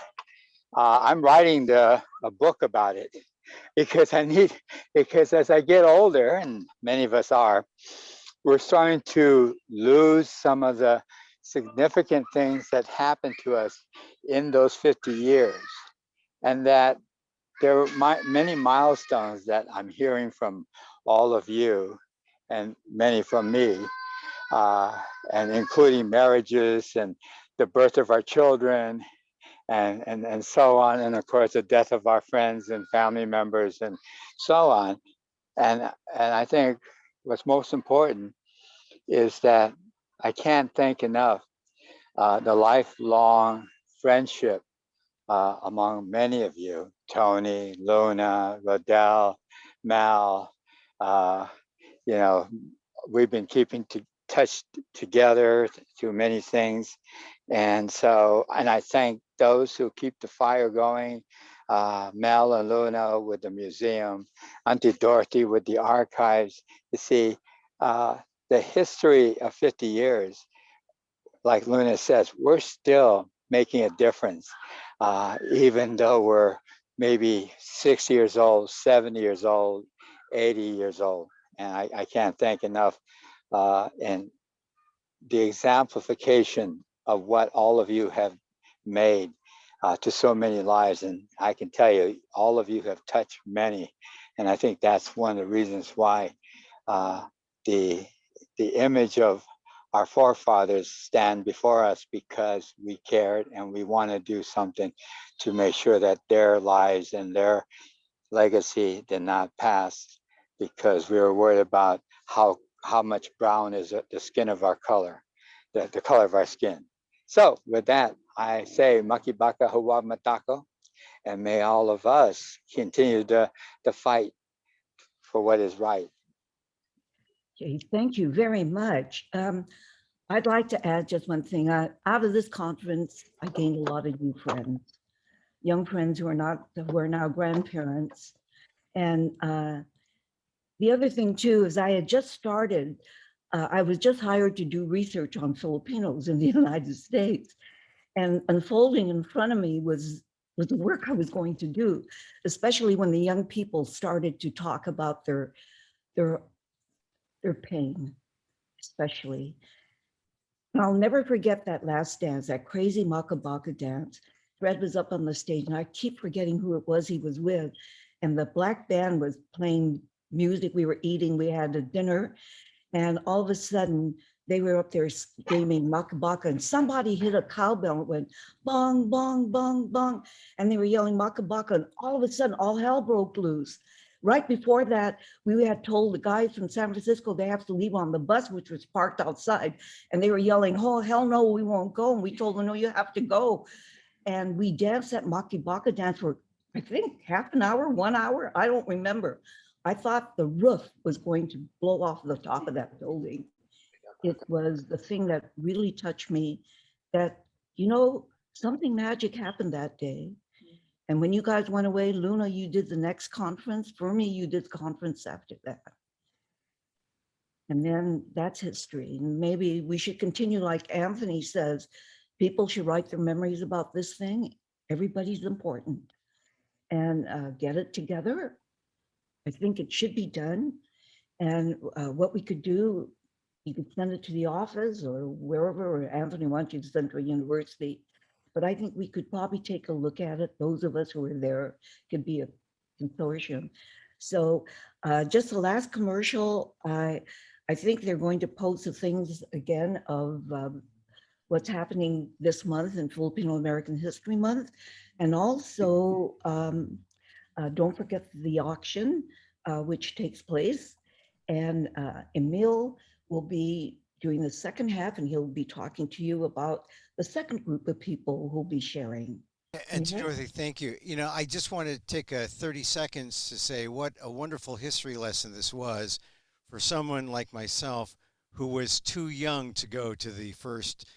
I'm writing a book about it because as I get older, and many of us are, we're starting to lose some of the significant things that happened to us in those 50 years. And that there are many milestones that I'm hearing from all of you and many from me, and including marriages and the birth of our children and so on. And of course, the death of our friends and family members and so on. And I think what's most important is that I can't thank enough the lifelong friendship among many of you, Tony, Luna, Rodell, Mal. You know, we've been keeping touch together through many things. And so, and I thank those who keep the fire going, Mel and Luna with the museum, Auntie Dorothy with the archives. You see, the history of 50 years, like Luna says, we're still making a difference, even though we're maybe 6 years old, 70 years old, 80 years old. And I can't thank enough and the exemplification of what all of you have made to so many lives. And I can tell you, all of you have touched many. And I think that's one of the reasons why the image of our forefathers stand before us, because we cared and we want to do something to make sure that their lives and their legacy did not pass, because we were worried about how much brown is the skin of our color, the color of our skin. So with that, I say makibaka hawa matako, and may all of us continue to fight for what is right. Okay, thank you very much. I'd like to add just one thing. Out of this conference, I gained a lot of new friends, young friends who are now grandparents. And the other thing too is I had just started, I was just hired to do research on Filipinos in the United States. And unfolding in front of me was the work I was going to do, especially when the young people started to talk about their pain, especially. And I'll never forget that last dance, that crazy Makabaka dance. Fred was up on the stage, and I keep forgetting who it was he was with. And the black band was playing music. We were eating, we had a dinner, and all of a sudden they were up there screaming Makabaka, and somebody hit a cowbell. It went bong, bong, bong, bong, and they were yelling Makabaka, and all of a sudden all hell broke loose. Right before that, we had told the guys from San Francisco they have to leave on the bus, which was parked outside, and they were yelling, oh, hell no, we won't go. And we told them, no, you have to go. And we danced that Makibaka dance for, I think, half an hour, 1 hour, I don't remember. I thought the roof was going to blow off the top of that building. It was the thing that really touched me, that, you know, something magic happened that day. And when you guys went away, Luna, you did the next conference. For me, you did the conference after that. And then that's history. And maybe we should continue, like Anthony says, people should write their memories about this thing. Everybody's important. And get it together. I think it should be done. And what we could do, you could send it to the office or wherever, or Anthony wants you to send to a university. But I think we could probably take a look at it. Those of us who are there could be a consortium. So just the last commercial, I think they're going to post the things again of what's happening this month in Filipino American History Month. And also, don't forget the auction, which takes place. And Emil will be doing the second half, and he'll be talking to you about the second group of people who'll be sharing. And to Dorothy, thank you. You know, I just want to take 30 seconds to say what a wonderful history lesson this was for someone like myself who was too young to go to the first